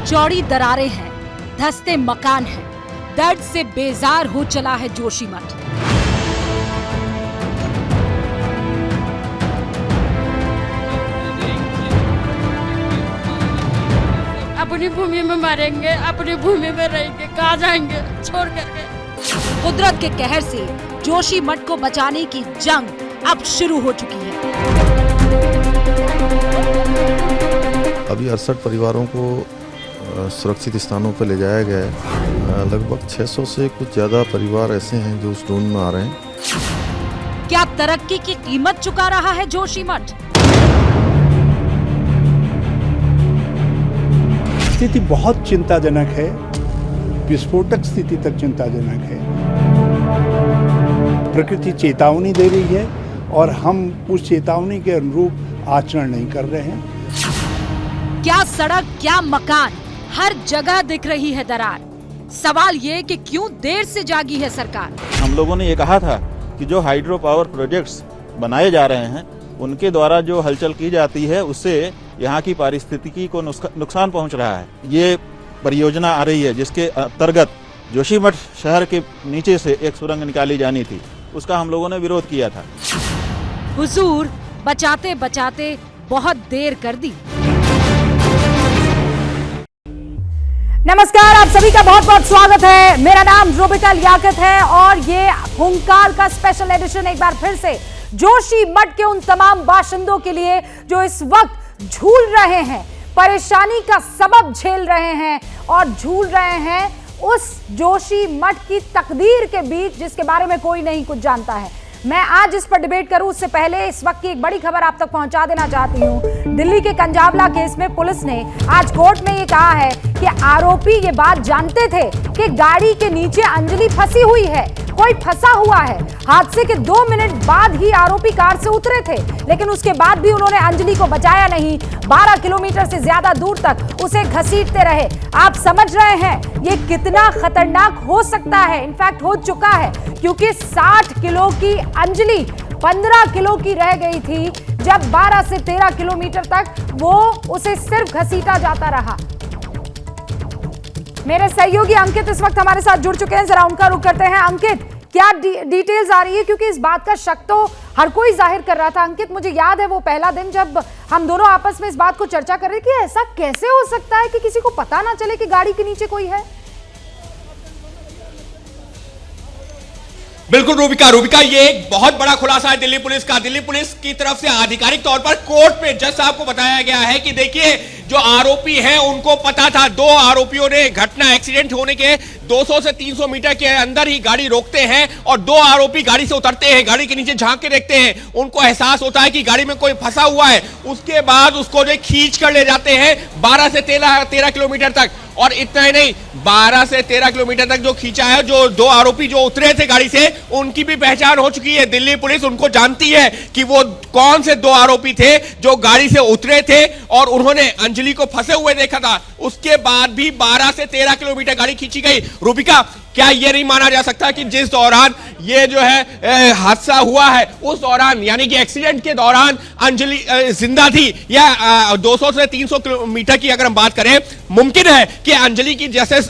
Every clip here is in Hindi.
चौड़ी दरारें हैं, धंसते मकान हैं, दर्द से बेजार हो चला है जोशीमठ। अपनी भूमि में मरेंगे, अपनी भूमि में रहेंगे, कहाँ जाएंगे छोड़ करके। कुदरत के कहर से जोशीमठ को बचाने की जंग अब शुरू हो चुकी है। अभी 68 परिवारों को सुरक्षित स्थानों पर ले जाया गया है। लगभग 600 से कुछ ज्यादा परिवार ऐसे हैं जो उस ढूंढ में आ रहे हैं। क्या तरक्की की कीमत चुका रहा है जोशीमठ? स्थिति बहुत चिंताजनक है, विस्फोटक स्थिति तक चिंताजनक है। प्रकृति चेतावनी दे रही है और हम उस चेतावनी के अनुरूप आचरण नहीं कर रहे हैं। क्या सड़क, क्या मकान, हर जगह दिख रही है दरार। सवाल ये कि क्यों देर से जागी है सरकार? हम लोगों ने ये कहा था कि जो हाइड्रो पावर प्रोजेक्ट्स बनाए जा रहे हैं उनके द्वारा जो हलचल की जाती है उससे यहाँ की पारिस्थितिकी को नुकसान पहुँच रहा है। ये परियोजना आ रही है जिसके अंतर्गत जोशीमठ शहर के नीचे से एक सुरंग निकाली जानी थी, उसका हम लोगों ने विरोध किया था। हुजूर, बचाते बचाते बहुत देर कर दी। नमस्कार, आप सभी का बहुत बहुत स्वागत है। मेरा नाम रूबिका लियाकत है और ये हुंकार का स्पेशल एडिशन एक बार फिर से जोशीमठ के उन तमाम बाशिंदों के लिए जो इस वक्त झूल रहे हैं, परेशानी का सबब झेल रहे हैं और झूल रहे हैं उस जोशीमठ की तकदीर के बीच जिसके बारे में कोई नहीं कुछ जानता है। मैं आज इस पर डिबेट करूं उससे पहले इस वक्त की एक बड़ी खबर आप तक पहुंचा देना चाहती हूं। दिल्ली के कंजावला केस में पुलिस ने आज कोर्ट में ये कहा है कि आरोपी ये बात जानते थे कि गाड़ी के नीचे अंजलि फंसी हुई है, कोई फंसा हुआ है। हादसे के 2 मिनट बाद ही आरोपी कार से उतरे थे, लेकिन उसके बाद भी उन्होंने अंजलि को बचाया नहीं। 12 किलोमीटर से ज्यादा दूर तक उसे घसीटते रहे। आप समझ रहे हैं ये कितना खतरनाक हो सकता है। इनफैक्ट हो चुका है, क्योंकि 60 किलो की अंजलि 15 किलो की रह गई थी जब 12 से 13 किलोमीटर तक वो उसे सिर्फ घसीटा जाता रहा। मेरे सहयोगी अंकित इस वक्त हमारे साथ जुड़ चुके हैं, जरा उनका रुख करते हैं। अंकित, क्या डिटेल्स आ रही है, क्योंकि इस बात का शक तो हर कोई जाहिर कर रहा था। अंकित, मुझे याद है वो पहला दिन जब हम दोनों आपस में इस बात को चर्चा कर रहे थे कि ऐसा कैसे हो सकता है कि किसी को पता ना चले कि गाड़ी के नीचे कोई है। बिल्कुल रूबिका, ये एक बहुत बड़ा खुलासा है दिल्ली पुलिस का। दिल्ली पुलिस की तरफ से आधिकारिक तौर पर कोर्ट में जज साहब को बताया गया है कि देखिए जो आरोपी हैं उनको पता था। 2 आरोपियों ने घटना एक्सीडेंट होने के 200 से 300 मीटर के अंदर ही गाड़ी रोकते हैं और 2 आरोपी गाड़ी से उतरते हैं, गाड़ी के नीचे झांक के देखते हैं। उनको एहसास होता है कि गाड़ी में कोई फंसा हुआ है। उसके बाद उसको जो खींच कर ले जाते हैं 12 से 13 किलोमीटर तक। और इतना ही नहीं, 12 से 13 किलोमीटर तक जो खींचा है, जो 2 आरोपी जो उतरे थे गाड़ी से, उनकी भी पहचान हो चुकी है। दिल्ली पुलिस उनको जानती है कि वो कौन से 2 आरोपी थे जो गाड़ी से उतरे थे और उन्होंने अंजलि को फंसे हुए देखा था। उसके बाद भी 12 से 13 किलोमीटर गाड़ी खींची गई। रूबिका, क्या यह नहीं माना जा सकता कि जिस दौरान ये जो है हादसा हुआ है उस दौरान, यानी कि एक्सीडेंट के दौरान अंजलि जिंदा थी? या 200 से 300 किलोमीटर की अगर हम बात करें, मुमकिन है कि अंजलि की जैसे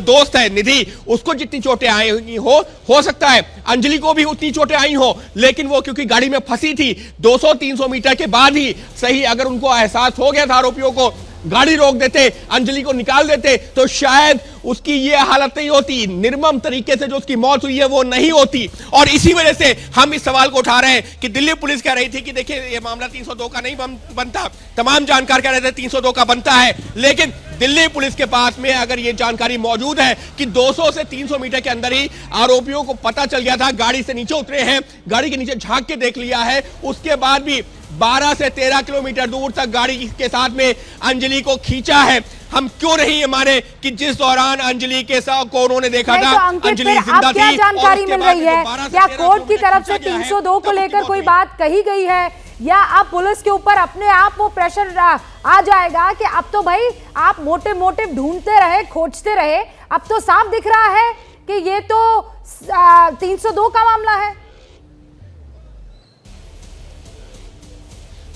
दोस्त है निधि, उसको जितनी चोटें आई हो सकता है अंजलि को भी उतनी चोटें आई हो, लेकिन वो क्योंकि गाड़ी में फंसी थी 200-300 मीटर के बाद ही सही अगर उनको एहसास हो गया था आरोपियों को, गाड़ी रोक देते, अंजलि को निकाल देते, तो शायद उसकी ये हालत नहीं होती। निर्मम तरीके से जो उसकी मौत हुई है वो नहीं होती। और इसी वजह से हम इस सवाल को उठा रहे हैं कि दिल्ली पुलिस कह रही थी कि देखिए ये मामला 302 का नहीं बनता, तमाम जानकार कह रहे थे 302 का बनता है, लेकिन दिल्ली पुलिस के पास में अगर ये जानकारी मौजूद है कि 200 से 300 मीटर के अंदर ही आरोपियों को पता चल गया था, गाड़ी से नीचे उतरे हैं, गाड़ी के नीचे झांक के देख लिया है, उसके बाद भी 12 से 13 किलोमीटर दूर तक गाड़ी के साथ में अंजलि को खींचा है, हम क्यों नहीं ये माने कि जिस दौरान अंजलि के साथ को उन्होंने देखा था अंजलि जिंदा थी? क्या जानकारी मिल रही है? क्या कोर्ट की तरफ से 302 को लेकर कोई बात कही गई है, या अब पुलिस के ऊपर अपने आप वो प्रेशर आ जाएगा कि अब तो भाई आप मोटे मोटे ढूंढते रहे, खोजते रहे, अब तो साफ दिख रहा है कि ये तो 302 का मामला है?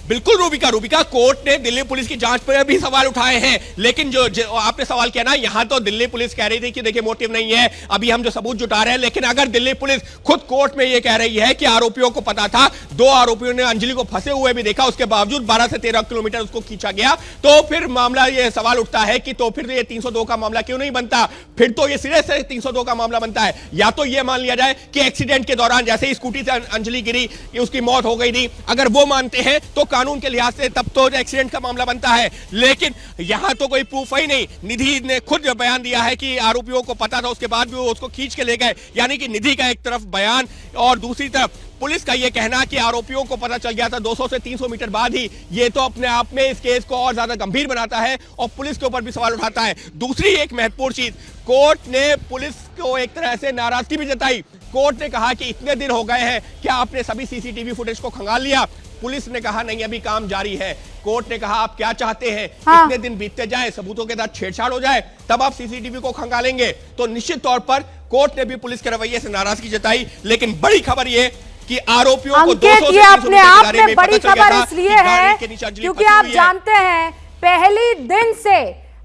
बिल्कुल रूबिका, कोर्ट ने दिल्ली पुलिस की जांच पर भी सवाल उठाए हैं, लेकिन जो आपने सवाल किया ना, यहां तो दिल्ली पुलिस कह रही थी कि देखिए मोटिव नहीं है, अभी हम जो सबूत जुटा रहे हैं, लेकिन अगर दिल्ली पुलिस खुद कोर्ट में ये कह रही है कि आरोपियों को पता था, 2 आरोपियों ने अंजलि को फंसे हुए भी देखा, उसके बावजूद 12 से 13 किलोमीटर उसको खींचा गया, तो फिर मामला ये सवाल उठता है कि तो फिर ये 302 का मामला क्यों नहीं बनता? फिर तो ये सिरे से 302 का मामला बनता है। या तो ये मान लिया जाए कि एक्सीडेंट के दौरान जैसे ही स्कूटी से अंजलि गिरी, उसकी मौत हो गई थी, अगर वो मानते हैं तो कानून के लिहाज से तब तो एक्सीडेंट का मामला बनता है, लेकिन यहां तो कोई प्रूफ ही नहीं। निधि ने खुद बयान दिया है कि आरोपियों को पता था, उसके बाद भी वो उसको खींच के ले गए, यानी कि निधि का एक तरफ बयान और दूसरी तरफ पुलिस का यह कहना कि आरोपियों को पता चल गया था 200 से 300 मीटर बाद ही, ये तो अपने आप में इस केस को और ज्यादा गंभीर बनाता है और पुलिस के ऊपर भी सवाल उठाता है। दूसरी एक महत्वपूर्ण चीज, कोर्ट ने पुलिस को एक तरह से नाराजगी भी जताई। कोर्ट ने कहा कि इतने दिन हो गए हैं, क्या आपने सभी सीसीटीवी फुटेज को खंगाल लिया? पुलिस ने कहा नहीं, अभी काम जारी है। कोर्ट ने कहा आप क्या चाहते हैं? हाँ। इतने दिन बीतते जाए, सबूतों के साथ छेड़छाड़ हो जाए, तब आप सीसीटीवी को खंगालेंगे? तो निश्चित तौर पर कोर्ट ने भी पुलिस के रवैये से नाराजगी जताई। लेकिन बड़ी खबर ये कि आरोपियों को 200 ये अपने आप में बड़ी खबर इसलिए है क्योंकि आप जानते हैं पहले दिन से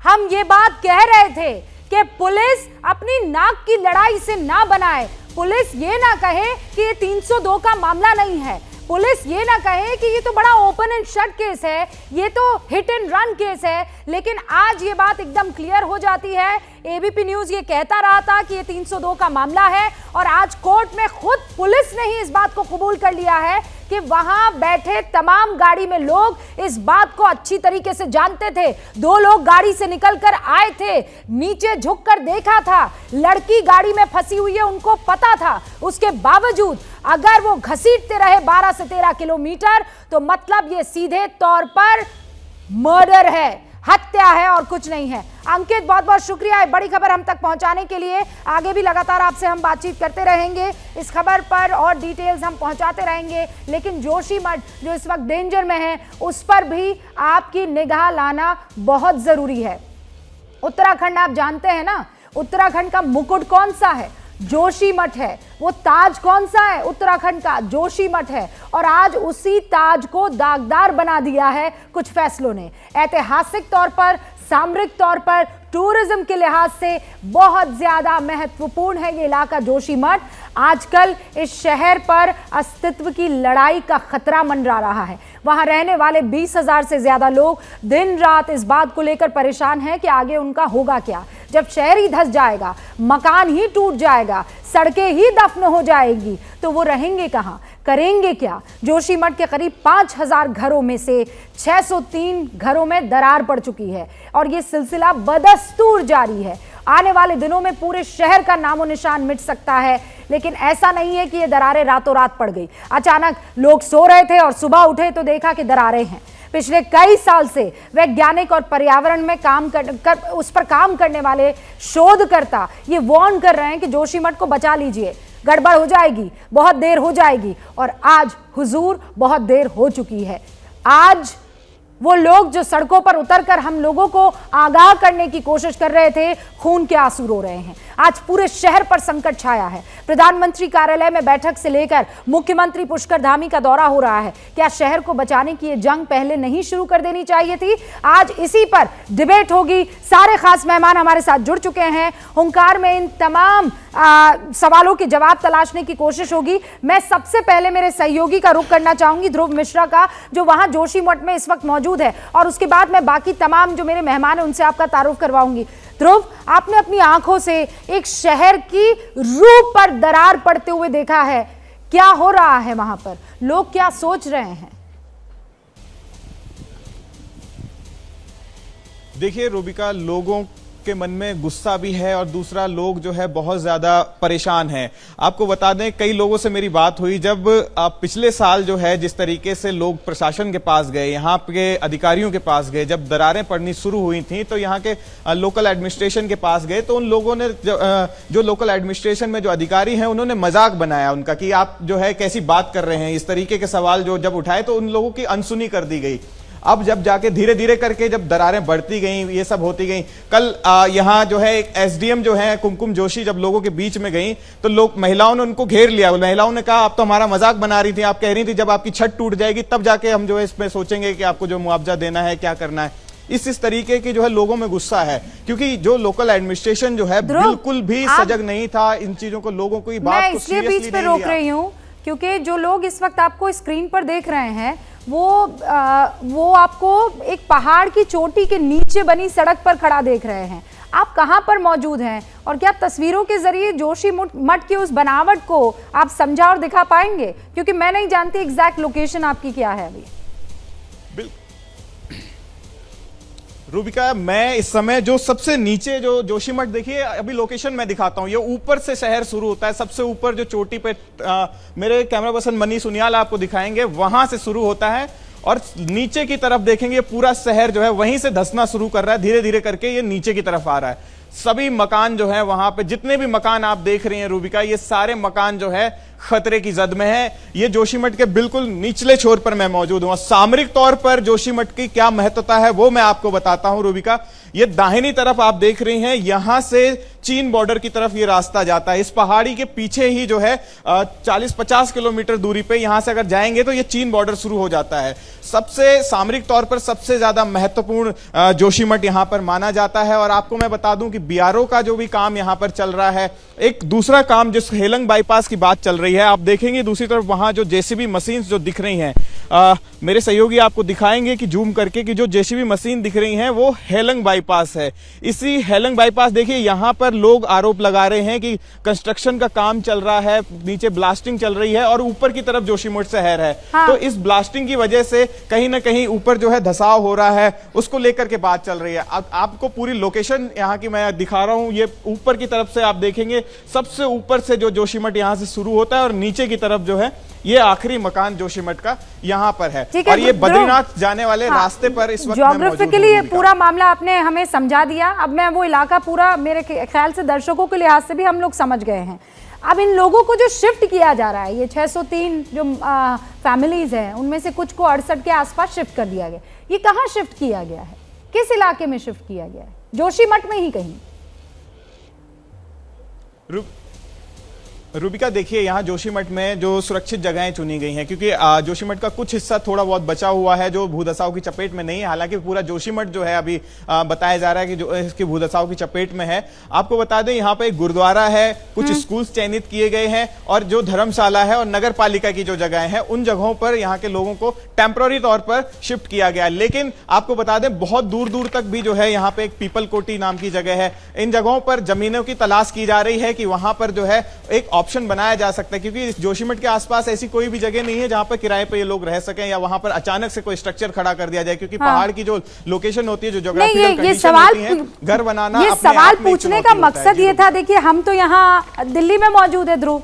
हम ये बात कह रहे थे कि पुलिस अपनी नाक की लड़ाई से ना बनाए, पुलिस ये ना कहे कि ये 302 का मामला नहीं है, पुलिस ये ना कहे कि ये तो बड़ा ओपन एंड शट केस है, ये तो हिट एंड रन केस है। लेकिन आज ये बात एकदम क्लियर हो जाती है। एबीपी न्यूज ये कहता रहा था कि ये 302 का मामला है और आज कोर्ट में खुद पुलिस ने ही इस बात को कबूल कर लिया है कि वहां बैठे तमाम गाड़ी में लोग इस बात को अच्छी तरीके से जानते थे। 2 लोग गाड़ी से निकलकर आए थे, नीचे झुककर देखा था, लड़की गाड़ी में फंसी हुई है, उनको पता था। उसके बावजूद अगर वो घसीटते रहे 12 से 13 किलोमीटर, तो मतलब ये सीधे तौर पर मर्डर है, हत्या है और कुछ नहीं है। अंकित, बहुत बहुत शुक्रिया है बड़ी खबर हम तक पहुंचाने के लिए। आगे भी लगातार आपसे हम बातचीत करते रहेंगे, इस खबर पर और डिटेल्स हम पहुंचाते रहेंगे। लेकिन जोशीमठ जो इस वक्त डेंजर में है, उस पर भी आपकी निगाह लाना बहुत जरूरी है। उत्तराखंड आप जानते हैं ना, उत्तराखंड का मुकुट कौन सा है? जोशीमठ है। वो ताज कौन सा है? उत्तराखंड का जोशीमठ है। और आज उसी ताज को दागदार बना दिया है कुछ फैसलों ने। ऐतिहासिक तौर पर, सामरिक तौर पर, टूरिज्म के लिहाज से बहुत ज्यादा महत्वपूर्ण है ये इलाका जोशीमठ। आजकल इस शहर पर अस्तित्व की लड़ाई का खतरा मंडरा रहा है। वहां रहने वाले 20,000 से ज्यादा लोग दिन रात इस बात को लेकर परेशान हैं कि आगे उनका होगा क्या। जब शहर ही धंस जाएगा, मकान ही टूट जाएगा, सड़कें ही दफन हो जाएगी, तो वो रहेंगे कहां, करेंगे क्या? जोशीमठ के करीब 5,000 घरों में से 603 घरों में दरार पड़ चुकी है और ये सिलसिला बदस्तूर जारी है। आने वाले दिनों में पूरे शहर का नामो निशान मिट सकता है, लेकिन ऐसा नहीं है कि ये दरारें रातों रात पड़ गई। अचानक लोग सो रहे थे और सुबह उठे तो देखा कि दरारें हैं। पिछले कई साल से वैज्ञानिक और पर्यावरण में उस पर काम करने वाले शोधकर्ता ये वार्न कर रहे हैं कि जोशीमठ को बचा लीजिए, गड़बड़ हो जाएगी, बहुत देर हो जाएगी। और आज हुजूर बहुत देर हो चुकी है। आज वो लोग जो सड़कों पर उतरकर हम लोगों को आगाह करने की कोशिश कर रहे थे, खून के आंसू रो रहे हैं। आज पूरे शहर पर संकट छाया है। प्रधानमंत्री कार्यालय में बैठक से लेकर मुख्यमंत्री पुष्कर धामी का दौरा हो रहा है। क्या शहर को बचाने की ये जंग पहले नहीं शुरू कर देनी चाहिए थी? आज इसी पर डिबेट होगी। सारे खास मेहमान हमारे साथ जुड़ चुके हैं। हुंकार में इन तमाम सवालों के जवाब तलाशने की कोशिश होगी। मैं सबसे पहले मेरे सहयोगी का रुख करना चाहूंगी, ध्रुव मिश्रा का, जो वहां जोशीमठ में इस वक्त मौजूद है, और उसके बाद मैं बाकी तमाम जो मेरे मेहमान हैं उनसे आपका तारुफ करवाऊंगी। ध्रुव, आपने अपनी आंखों से एक शहर की रूह पर दरार पड़ते हुए देखा है, क्या हो रहा है वहां पर, लोग क्या सोच रहे हैं? देखिए रूबिका, लोगों के मन में गुस्सा भी है और दूसरा लोग जो है बहुत ज्यादा परेशान हैं। आपको बता दें, कई लोगों से मेरी बात हुई जब पिछले साल जो है जिस तरीके से लोग प्रशासन के पास गए, यहाँ के अधिकारियों के पास गए, जब दरारें पड़नी शुरू हुई थी तो यहाँ के लोकल एडमिनिस्ट्रेशन के पास गए, तो उन लोगों ने जो लोकल एडमिनिस्ट्रेशन में जो अधिकारी हैं उन्होंने मजाक बनाया उनका कि आप जो है कैसी बात कर रहे हैं। इस तरीके के सवाल जो जब उठाए तो उन लोगों की अनसुनी कर दी गई। अब जब जाके धीरे धीरे करके जब दरारें बढ़ती गई, ये सब होती गई, कल यहाँ जो है एक एसडीएम जो है कुमकुम जोशी जब लोगों के बीच में गई तो लोग, महिलाओं ने उनको घेर लिया। महिलाओं ने कहा आप तो हमारा मजाक बना रही थी, आप कह रही थी जब आपकी छत टूट जाएगी तब जाके हम जो है इसमें सोचेंगे कि आपको जो मुआवजा देना है क्या करना है। इस तरीके की जो है लोगों में गुस्सा है, क्योंकि जो लोकल एडमिनिस्ट्रेशन जो है बिल्कुल भी सजग नहीं था इन चीजों को, लोगों को बात को इसलिए बीच पे रोक रही हूँ क्योंकि जो लोग इस वक्त आपको स्क्रीन पर देख रहे हैं वो आपको एक पहाड़ की चोटी के नीचे बनी सड़क पर खड़ा देख रहे हैं। आप कहां पर मौजूद हैं और क्या तस्वीरों के जरिए जोशी मठ की उस बनावट को आप समझा और दिखा पाएंगे? क्योंकि मैं नहीं जानती एग्जैक्ट लोकेशन आपकी क्या है अभी। रूबिका, मैं इस समय जो सबसे नीचे जो जोशीमठ, देखिए अभी लोकेशन मैं दिखाता हूं, ये ऊपर से शहर शुरू होता है, सबसे ऊपर जो चोटी पे मेरे कैमरा पर्सन मनीष सुनियाल आपको दिखाएंगे, वहां से शुरू होता है और नीचे की तरफ देखेंगे पूरा शहर जो है वहीं से धंसना शुरू कर रहा है, धीरे धीरे करके ये नीचे की तरफ आ रहा है। सभी मकान जो है वहां पे जितने भी मकान आप देख रही हैं रूबिका, ये सारे मकान जो है खतरे की जद में है। ये जोशीमठ के बिल्कुल निचले छोर पर मैं मौजूद हूं। सामरिक तौर पर जोशीमठ की क्या महत्वता है वो मैं आपको बताता हूं रूबिका। ये दाहिनी तरफ आप देख रही हैं, यहां से चीन बॉर्डर की तरफ ये रास्ता जाता है। इस पहाड़ी के पीछे ही जो है 40-50 किलोमीटर दूरी पे यहां से अगर जाएंगे तो ये चीन बॉर्डर शुरू हो जाता है। सबसे सामरिक तौर पर सबसे ज्यादा महत्वपूर्ण जोशीमठ यहां पर माना जाता है। और आपको मैं बता दूं कि बीआरओ का जो भी काम यहां पर चल रहा है, एक दूसरा काम जिस हेलंग बाईपास की बात चल रही है, आप देखेंगे दूसरी तरफ वहां जो जेसीबी मशीन जो दिख रही हैं, मेरे सहयोगी आपको दिखाएंगे कि जूम करके कि जो जेसीबी मशीन दिख रही हैं वो हेलंग बाईपास है। इसी हेलंग बाईपास देखिए यहां पर लोग आरोप लगा रहे हैं कि कंस्ट्रक्शन का काम चल रहा है, नीचे ब्लास्टिंग चल रही है और ऊपर की तरफ जोशीमठ शहर है। हाँ। तो इस ब्लास्टिंग की वजह से कहीं ना कहीं ऊपर जो है धसाव हो रहा है, उसको लेकर के बात चल रही है। अब आपको पूरी लोकेशन यहाँ की मैं दिखा रहा हूँ। ये ऊपर की तरफ से आप देखेंगे, सबसे ऊपर से जो जोशीमठ यहाँ से शुरू होता है और नीचे की तरफ जो है ये आखिरी मकान जोशीमठ का यहाँ पर है। और ये बद्रीनाथ जाने वाले रास्ते पर इस वक्त ज्योग्राफिकली ये पूरा मामला आपने हमें समझा दिया। अब मैं वो इलाका पूरा, मेरे ख्याल से दर्शकों के लिहाज से भी हम लोग समझ गए हैं। अब इन लोगों को जो शिफ्ट किया जा रहा है, ये 603 जो फैमिलीज हैं उनमें से कुछ को 68 के आसपास शिफ्ट कर दिया गया। ये कहाँ शिफ्ट किया गया है, किस इलाके में शिफ्ट किया गया है? जोशीमठ में ही कहीं? रूबिका देखिए, यहाँ जोशीमठ में जो सुरक्षित जगहें चुनी गई हैं, क्योंकि जोशीमठ का कुछ हिस्सा थोड़ा बहुत बचा हुआ है जो भूधसाव की चपेट में नहीं है। हालांकि पूरा जोशीमठ जो है अभी बताया जा रहा है कि जो इसकी भूधसाव की चपेट में है। आपको बता दें यहाँ पे एक गुरुद्वारा है, कुछ स्कूल्स चयनित किए गए हैं और जो धर्मशाला है और नगर पालिका की जो जगहें हैं उन जगहों पर यहाँ के लोगों को टेम्पररी तौर पर शिफ्ट किया गया है। लेकिन आपको बता दें बहुत दूर दूर तक भी जो है यहाँ पे एक पीपल कोटी नाम की जगह है, इन जगहों पर जमीनों की तलाश की जा रही है कि वहां पर जो है एक ऑप्शन बनाया जा सकता है, क्योंकि इस जोशीमठ के आसपास ऐसी कोई भी जगह नहीं है जहां पर किराए पे ये लोग रह सकें या वहां पर अचानक से कोई स्ट्रक्चर खड़ा कर दिया जाए, क्योंकि पहाड़ की जो लोकेशन होती है, जो ज्योग्राफिकल कंडीशन होती है, घर बनाना ये सवाल पूछने का मकसद ये था। देखिए हम तो यहाँ दिल्ली में मौजूद है ध्रुव,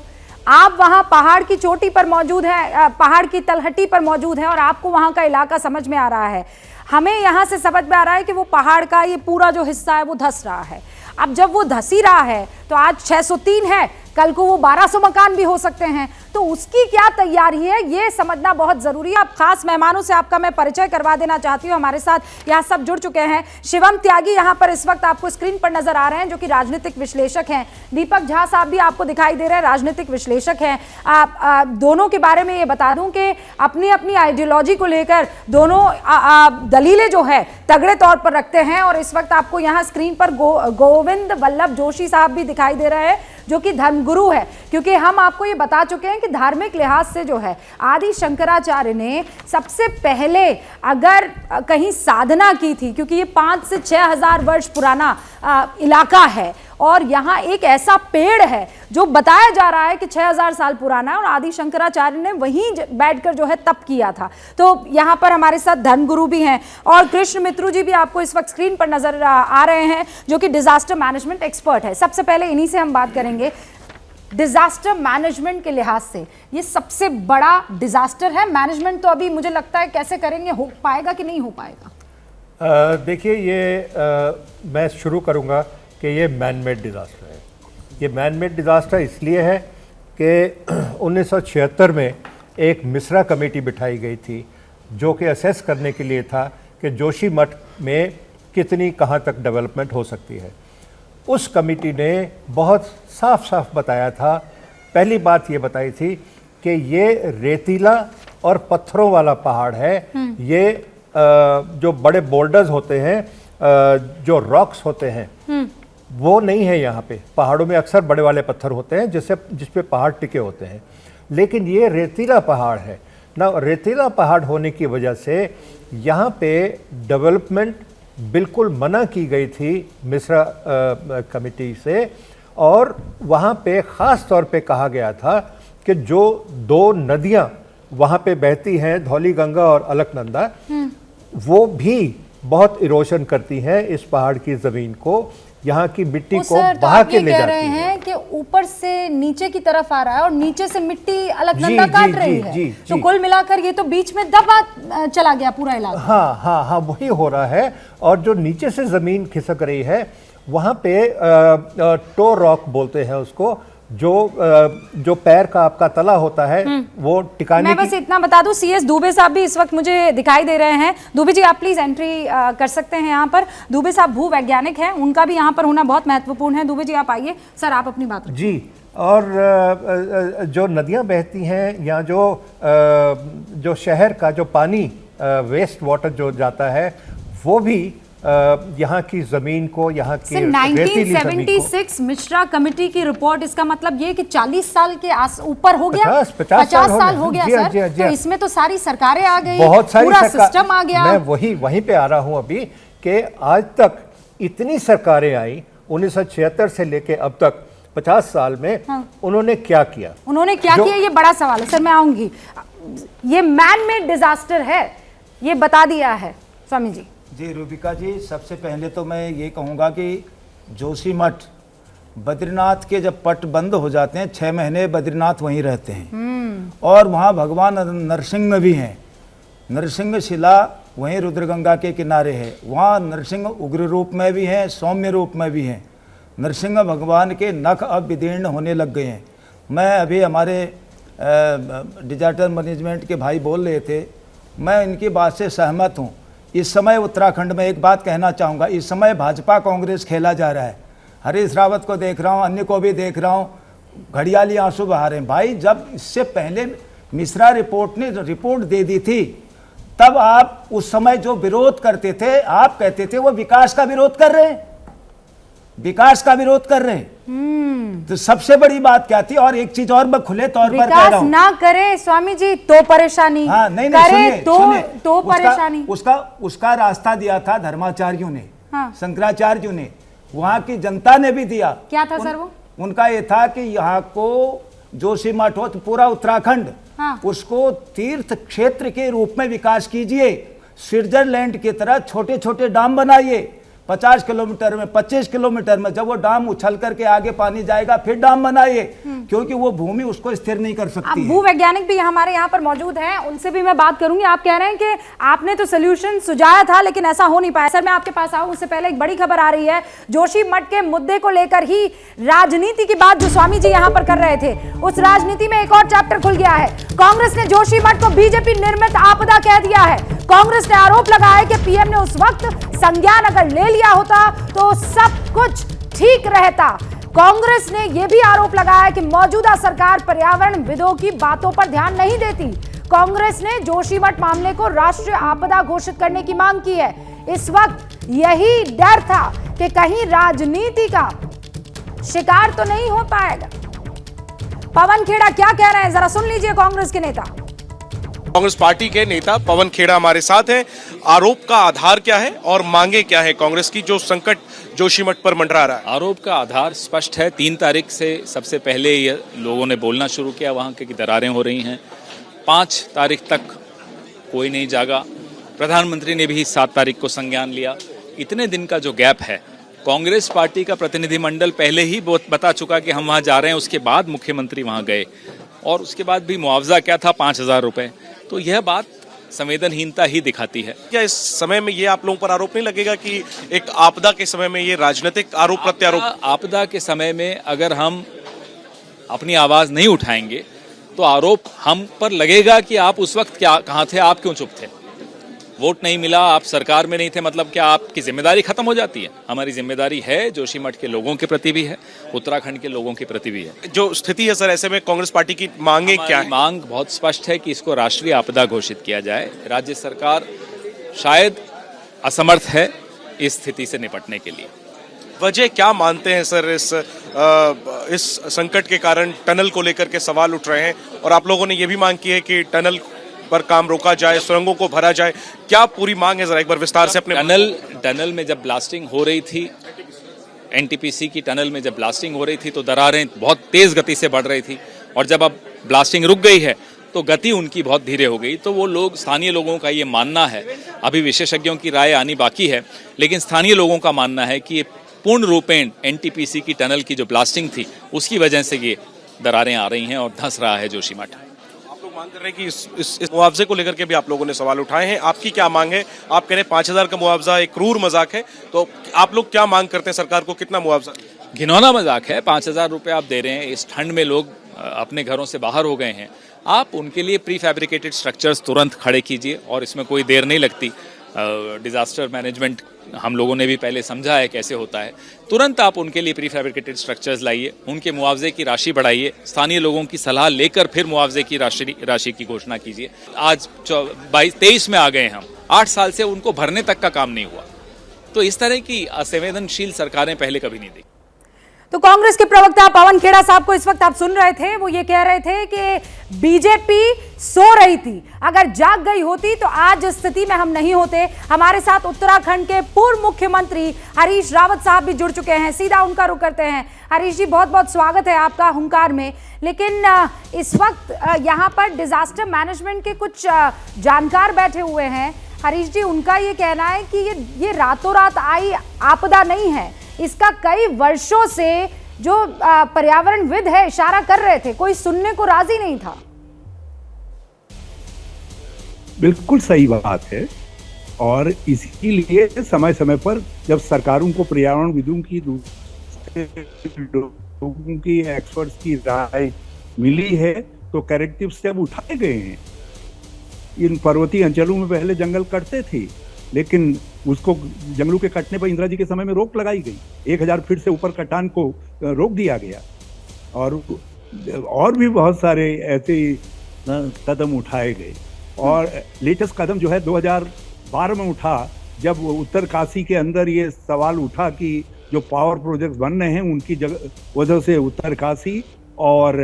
आप वहां पहाड़ की चोटी पर मौजूद है, पहाड़ की तलहटी पर मौजूद है और आपको वहां का इलाका समझ में आ रहा है। हमें यहां से समझ में आ रहा है कि वो पहाड़ का ये पूरा जो हिस्सा है वो धस रहा है। अब जब वो धस ही रहा है तो आज 603 है, कल को वो 1200 मकान भी हो सकते हैं, तो उसकी क्या तैयारी है ये समझना बहुत जरूरी है। अब खास मेहमानों से आपका मैं परिचय करवा देना चाहती हूँ। हमारे साथ यहाँ सब जुड़ चुके हैं। शिवम त्यागी यहाँ पर इस वक्त आपको स्क्रीन पर नजर आ रहे हैं, जो कि राजनीतिक विश्लेषक हैं। दीपक झा साहब भी आपको दिखाई दे रहे हैं, राजनीतिक विश्लेषक हैं। दोनों के बारे में ये बता दूं कि अपनी अपनी आइडियोलॉजी को लेकर दोनों दलीलें जो है तगड़े तौर पर रखते हैं। और इस वक्त आपको यहाँ स्क्रीन पर गोविंद वल्लभ जोशी साहब भी दिखाई दे रहे हैं, जो कि धर्मगुरु है। क्योंकि हम आपको ये बता चुके हैं कि धार्मिक लिहाज से जो है आदि शंकराचार्य ने सबसे पहले अगर कहीं साधना की थी, क्योंकि ये 5 से 6 हजार वर्ष पुराना इलाका है और यहाँ एक ऐसा पेड़ है जो बताया जा रहा है कि 6000 साल पुराना है और आदि शंकराचार्य ने वहीं बैठकर जो है तप किया था। तो यहाँ पर हमारे साथ धर्मगुरु भी हैं और कृष्ण मित्रु जी भी आपको इस वक्त स्क्रीन पर नजर आ रहे हैं, जो कि डिजास्टर मैनेजमेंट एक्सपर्ट है। सबसे पहले इन्हीं से हम बात करेंगे। डिजास्टर मैनेजमेंट के लिहाज से ये सबसे बड़ा डिजास्टर है। मैनेजमेंट तो अभी मुझे लगता है कैसे करेंगे, हो पाएगा कि नहीं हो पाएगा? देखिए ये मैं शुरू करूंगा कि ये मैन मेड डिज़ास्टर है। ये मैन मेड डिज़ास्टर इसलिए है कि 1976 में एक मिश्रा कमेटी बिठाई गई थी जो कि असेस करने के लिए था कि जोशीमठ में कितनी कहाँ तक डेवलपमेंट हो सकती है। उस कमेटी ने बहुत साफ साफ बताया था, पहली बात ये बताई थी कि ये रेतीला और पत्थरों वाला पहाड़ है। ये जो बड़े बोल्डर्स होते हैं, जो रॉक्स होते हैं, वो नहीं है यहाँ पे। पहाड़ों में अक्सर बड़े वाले पत्थर होते हैं जिस पे पहाड़ टिके होते हैं, लेकिन ये रेतीला पहाड़ है ना। रेतीला पहाड़ होने की वजह से यहाँ पे डेवलपमेंट बिल्कुल मना की गई थी मिश्रा कमेटी से, और वहाँ पे ख़ास तौर पे कहा गया था कि जो दो नदियाँ वहाँ पे बहती हैं, धौली गंगा और अलकनंदा, वो भी बहुत इरोशन करती हैं इस पहाड़ की ज़मीन को, यहाँ की मिट्टी को बहा के ले जाती है। हैं कि ऊपर से नीचे की तरफ आ रहा है और नीचे से मिट्टी अलकनंदा काट रही है, तो कुल मिलाकर ये तो बीच में दबा चला गया पूरा इलाका। हाँ, वही हो रहा है। और जो नीचे से ज़मीन खिसक रही है वहाँ पे टो रॉक बोलते हैं उसको, जो पैर का आपका तला होता है वो टिकाने मैं बस इतना बता दूं, CS दुबे साहब भी इस वक्त मुझे दिखाई दे रहे हैं। दुबे जी, आप प्लीज एंट्री कर सकते हैं यहाँ पर। दुबे साहब भू वैज्ञानिक हैं, उनका भी यहाँ पर होना बहुत महत्वपूर्ण है। दुबे जी आप आइए। सर आप अपनी बात जी। और जो नदियाँ बहती हैं या जो शहर का जो पानी वेस्ट वाटर जो जाता है वो भी यहाँ की जमीन को, यहाँ की रेतीली जमीन को। 1976 मिश्रा कमेटी की रिपोर्ट, इसका मतलब ये कि 40 साल के ऊपर हो गया, 50 साल हो गया सर। तो इसमें तो सारी सरकारें आ गई, बहुत सारी पूरा सिस्टम आ गया। मैं वहीं पे आ रहा हूँ अभी कि आज तक इतनी सरकारें आई 1976 से लेके अब तक 50 साल में। उन्होंने क्या किया, ये बड़ा सवाल है सर। मैं आऊंगी। ये मैन मेड डिजास्टर है, ये बता दिया है स्वामी जी। जी रूबिका जी, सबसे पहले तो मैं ये कहूँगा कि जोशीमठ, बद्रीनाथ के जब पट बंद हो जाते हैं 6 महीने बद्रीनाथ वहीं रहते हैं, और वहाँ भगवान नरसिंह भी हैं। नरसिंह शिला वहीं रुद्रगंगा के किनारे है। वहाँ नरसिंह उग्र रूप में भी हैं, सौम्य रूप में भी हैं। नरसिंह भगवान के नख अब विदीर्ण होने लग गए हैं। मैं अभी हमारे डिजास्टर मैनेजमेंट के भाई बोल रहे थे, मैं इनकी बात से सहमत हूँ। इस समय उत्तराखंड में एक बात कहना चाहूँगा, इस समय भाजपा कांग्रेस खेला जा रहा है। हरीश रावत को देख रहा हूँ, अन्य को भी देख रहा हूँ, घड़ियाली आंसू बहा रहे हैं। भाई, जब इससे पहले मिश्रा रिपोर्ट ने रिपोर्ट दे दी थी, तब आप उस समय जो विरोध करते थे, आप कहते थे वो विकास का विरोध कर रहे हैं, विकास का विरोध कर रहे हैं। तो सबसे बड़ी बात क्या थी? और एक चीज और मैं खुले तौर पर कह रहा हूं, ना करे स्वामी जी तो परेशानी, हाँ, नहीं, करे सुनिए, तो परेशानी। उसका रास्ता दिया था धर्माचार्यों ने, हाँ। शंकराचार्यों ने, वहां की जनता ने भी दिया। क्या था सर वो? उनका ये था कि यहाँ को जोशीमठ हो, तो पूरा उत्तराखंड, हाँ। उसको तीर्थ क्षेत्र के रूप में विकास कीजिए। स्विट्जरलैंड की तरह छोटे छोटे डाम बनाइए, 50 किलोमीटर में, 25 किलोमीटर में। जब वो डाम उछल करके आगे पानी जाएगा फिर डाम बनाइए, क्योंकि वो भूमि उसको स्थिर नहीं कर सकती है। भू वैज्ञानिक भी हमारे यहाँ पर मौजूद हैं, उनसे भी मैं बात करूंगी। आप कह रहे हैं कि आपने तो सोल्यूशन सुझाया था लेकिन ऐसा हो नहीं पाया। सर मैं आपके पास आऊं उससे पहले एक बड़ी खबर आ रही है, जोशीमठ के मुद्दे को लेकर ही राजनीति की बात जो स्वामी जी यहाँ पर कर रहे थे, उस राजनीति में एक और चैप्टर खुल गया है। कांग्रेस ने जोशीमठ को बीजेपी निर्मित आपदा कह दिया है। कांग्रेस ने आरोप लगाया कि पीएम ने उस वक्त संज्ञान अगर ले लिया होता तो सब कुछ ठीक रहता। कांग्रेस ने यह भी आरोप लगाया कि मौजूदा सरकार पर्यावरणविदों की बातों पर ध्यान नहीं देती। कांग्रेस ने जोशीमठ मामले को राष्ट्रीय आपदा घोषित करने की मांग की है। इस वक्त यही डर था कि कहीं राजनीति का शिकार तो नहीं हो पाएगा। पवन खेड़ा क्या कह रहे हैं, जरा सुन लीजिए कांग्रेस के नेता। कांग्रेस पार्टी के नेता पवन खेड़ा हमारे साथ हैं। आरोप का आधार क्या है और मांगे क्या है कांग्रेस की, जो संकट जोशीमठ पर मंडरा रहा है? आरोप का आधार स्पष्ट है। 3 तारीख से सबसे पहले ये लोगों ने बोलना शुरू किया वहाँ के कि दरारें हो रही हैं। 5 तारीख तक कोई नहीं जागा। प्रधानमंत्री ने भी 7 तारीख को संज्ञान लिया। इतने दिन का जो गैप है, कांग्रेस पार्टी का प्रतिनिधिमंडल पहले ही बता चुका कि हम वहाँ जा रहे हैं। उसके बाद मुख्यमंत्री वहाँ गए और उसके बाद भी मुआवजा क्या था, 5,000 रुपये। तो यह बात संवेदनहीनता ही दिखाती है। क्या इस समय में ये आप लोगों पर आरोप नहीं लगेगा कि एक आपदा के समय में ये राजनीतिक आरोप प्रत्यारोप? आपदा के समय में अगर हम अपनी आवाज नहीं उठाएंगे तो आरोप हम पर लगेगा कि आप उस वक्त कहाँ थे, आप क्यों चुप थे। वोट नहीं मिला, आप सरकार में नहीं थे, मतलब क्या आपकी जिम्मेदारी खत्म हो जाती है? हमारी जिम्मेदारी है जोशीमठ के लोगों के प्रति भी है, उत्तराखंड के लोगों के प्रति भी है। जो स्थिति है सर, ऐसे में कांग्रेस पार्टी की मांगे क्या है? मांग बहुत स्पष्ट है कि इसको राष्ट्रीय आपदा घोषित किया जाए। राज्य सरकार शायद असमर्थ है इस स्थिति से निपटने के लिए। वजह क्या मानते हैं सर? इस संकट के कारण टनल को लेकर के सवाल उठ रहे हैं और आप लोगों ने ये भी मांग की है कि टनल पर काम रोका जाए, सुरंगों को भरा जाए। क्या पूरी मांग है, जरा एक बार विस्तार से अपने। टनल में जब ब्लास्टिंग हो रही थी, एनटीपीसी की टनल में जब ब्लास्टिंग हो रही थी तो दरारें बहुत तेज गति से बढ़ रही थी, और जब अब ब्लास्टिंग रुक गई है तो गति उनकी बहुत धीरे हो गई। तो वो लोग, स्थानीय लोगों का ये मानना है, अभी विशेषज्ञों की राय आनी बाकी है, लेकिन स्थानीय लोगों का मानना है कि ये पूर्ण रूपेण एनटीपीसी की टनल की जो ब्लास्टिंग थी उसकी वजह से ये दरारें आ रही हैं और धंस रहा है जोशीमठ। आप लोग मांग कर रहे हैं कि इस मुआवजे को लेकर के भी आप लोगों ने सवाल उठाए हैं। आपकी क्या मांग है? आप कह रहे हैं 5,000 का मुआवजा एक क्रूर मजाक है, तो आप लोग क्या मांग करते हैं सरकार को? कितना मुआवजा? घिनौना मजाक है। 5,000 रुपये आप दे रहे हैं, इस ठंड में लोग अपने घरों से बाहर हो गए हैं, आप उनके लिए प्री फैब्रिकेटेड स्ट्रक्चर्स तुरंत खड़े कीजिए, और इसमें कोई देर नहीं लगती। डिजास्टर मैनेजमेंट हम लोगों ने भी पहले समझा है कैसे होता है। तुरंत आप उनके लिए प्री फैब्रिकेटेड स्ट्रक्चर्स लाइए, उनके मुआवजे की राशि बढ़ाइए, स्थानीय लोगों की सलाह लेकर फिर मुआवजे की राशि की घोषणा कीजिए। आज 23 में आ गए हम, 8 साल से उनको भरने तक का काम नहीं हुआ। तो इस तरह की असंवेदनशील सरकारें पहले कभी नहीं देखी। तो कांग्रेस के प्रवक्ता पवन खेड़ा साहब को इस वक्त आप सुन रहे थे, वो ये कह रहे थे कि बीजेपी सो रही थी, अगर जाग गई होती तो आज इस स्थिति में हम नहीं होते। हमारे साथ उत्तराखंड के पूर्व मुख्यमंत्री हरीश रावत साहब भी जुड़ चुके हैं, सीधा उनका रुख करते हैं। हरीश जी, बहुत बहुत स्वागत है आपका हुंकार में। लेकिन इस वक्त यहाँ पर डिजास्टर मैनेजमेंट के कुछ जानकार बैठे हुए हैं। हरीश जी, उनका ये कहना है कि ये रातों रात आई आपदा नहीं है, इसका कई वर्षों से जो पर्यावरणविद है इशारा कर रहे थे, कोई सुनने को राजी नहीं था। बिल्कुल सही बात है, और इसीलिए समय समय पर जब सरकारों को पर्यावरणविदों की, लोगों की, एक्सपर्ट्स की राय मिली है तो करेक्टिव स्टेप उठाए गए हैं। इन पर्वतीय अंचलों में पहले जंगल कटते थे, लेकिन उसको जंगलों के कटने पर इंदिरा जी के समय में रोक लगाई गई, 1000 फीट से ऊपर कटान को रोक दिया गया, और भी बहुत सारे ऐसे कदम उठाए गए। और लेटेस्ट कदम जो है 2012 में उठा, जब उत्तरकाशी के अंदर ये सवाल उठा कि जो पावर प्रोजेक्ट्स बन रहे हैं उनकी वजह से उत्तरकाशी और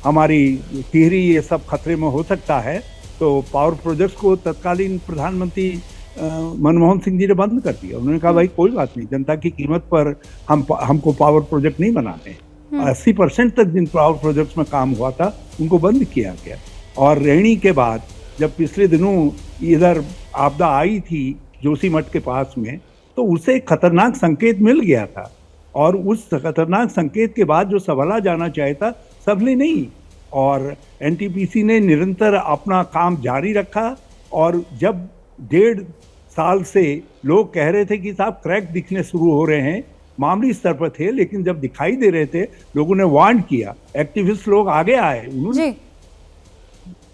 हमारी टिहरी ये सब खतरे में हो सकता है, तो पावर प्रोजेक्ट्स को तत्कालीन प्रधानमंत्री मनमोहन सिंह जी ने बंद कर दिया। उन्होंने कहा भाई कोई बात नहीं, जनता की कीमत पर हमको पावर प्रोजेक्ट नहीं बनाने। 80% तक जिन पावर प्रोजेक्ट्स में काम हुआ था उनको बंद किया गया। और रैणी के बाद जब पिछले दिनों इधर आपदा आई थी जोशीमठ के पास में, तो उसे खतरनाक संकेत मिल गया था, और उस खतरनाक संकेत के बाद जो संभला जाना चाहिए था संभले नहीं, और एनटीपीसी ने निरंतर अपना काम जारी रखा। और जब 1.5 साल से लोग कह रहे थे कि साहब क्रैक दिखने शुरू हो रहे हैं, मामूली स्तर पर थे, लेकिन जब दिखाई दे रहे थे लोगों ने वार्न किया, एक्टिविस्ट लोग आगे आए, उन्होंने,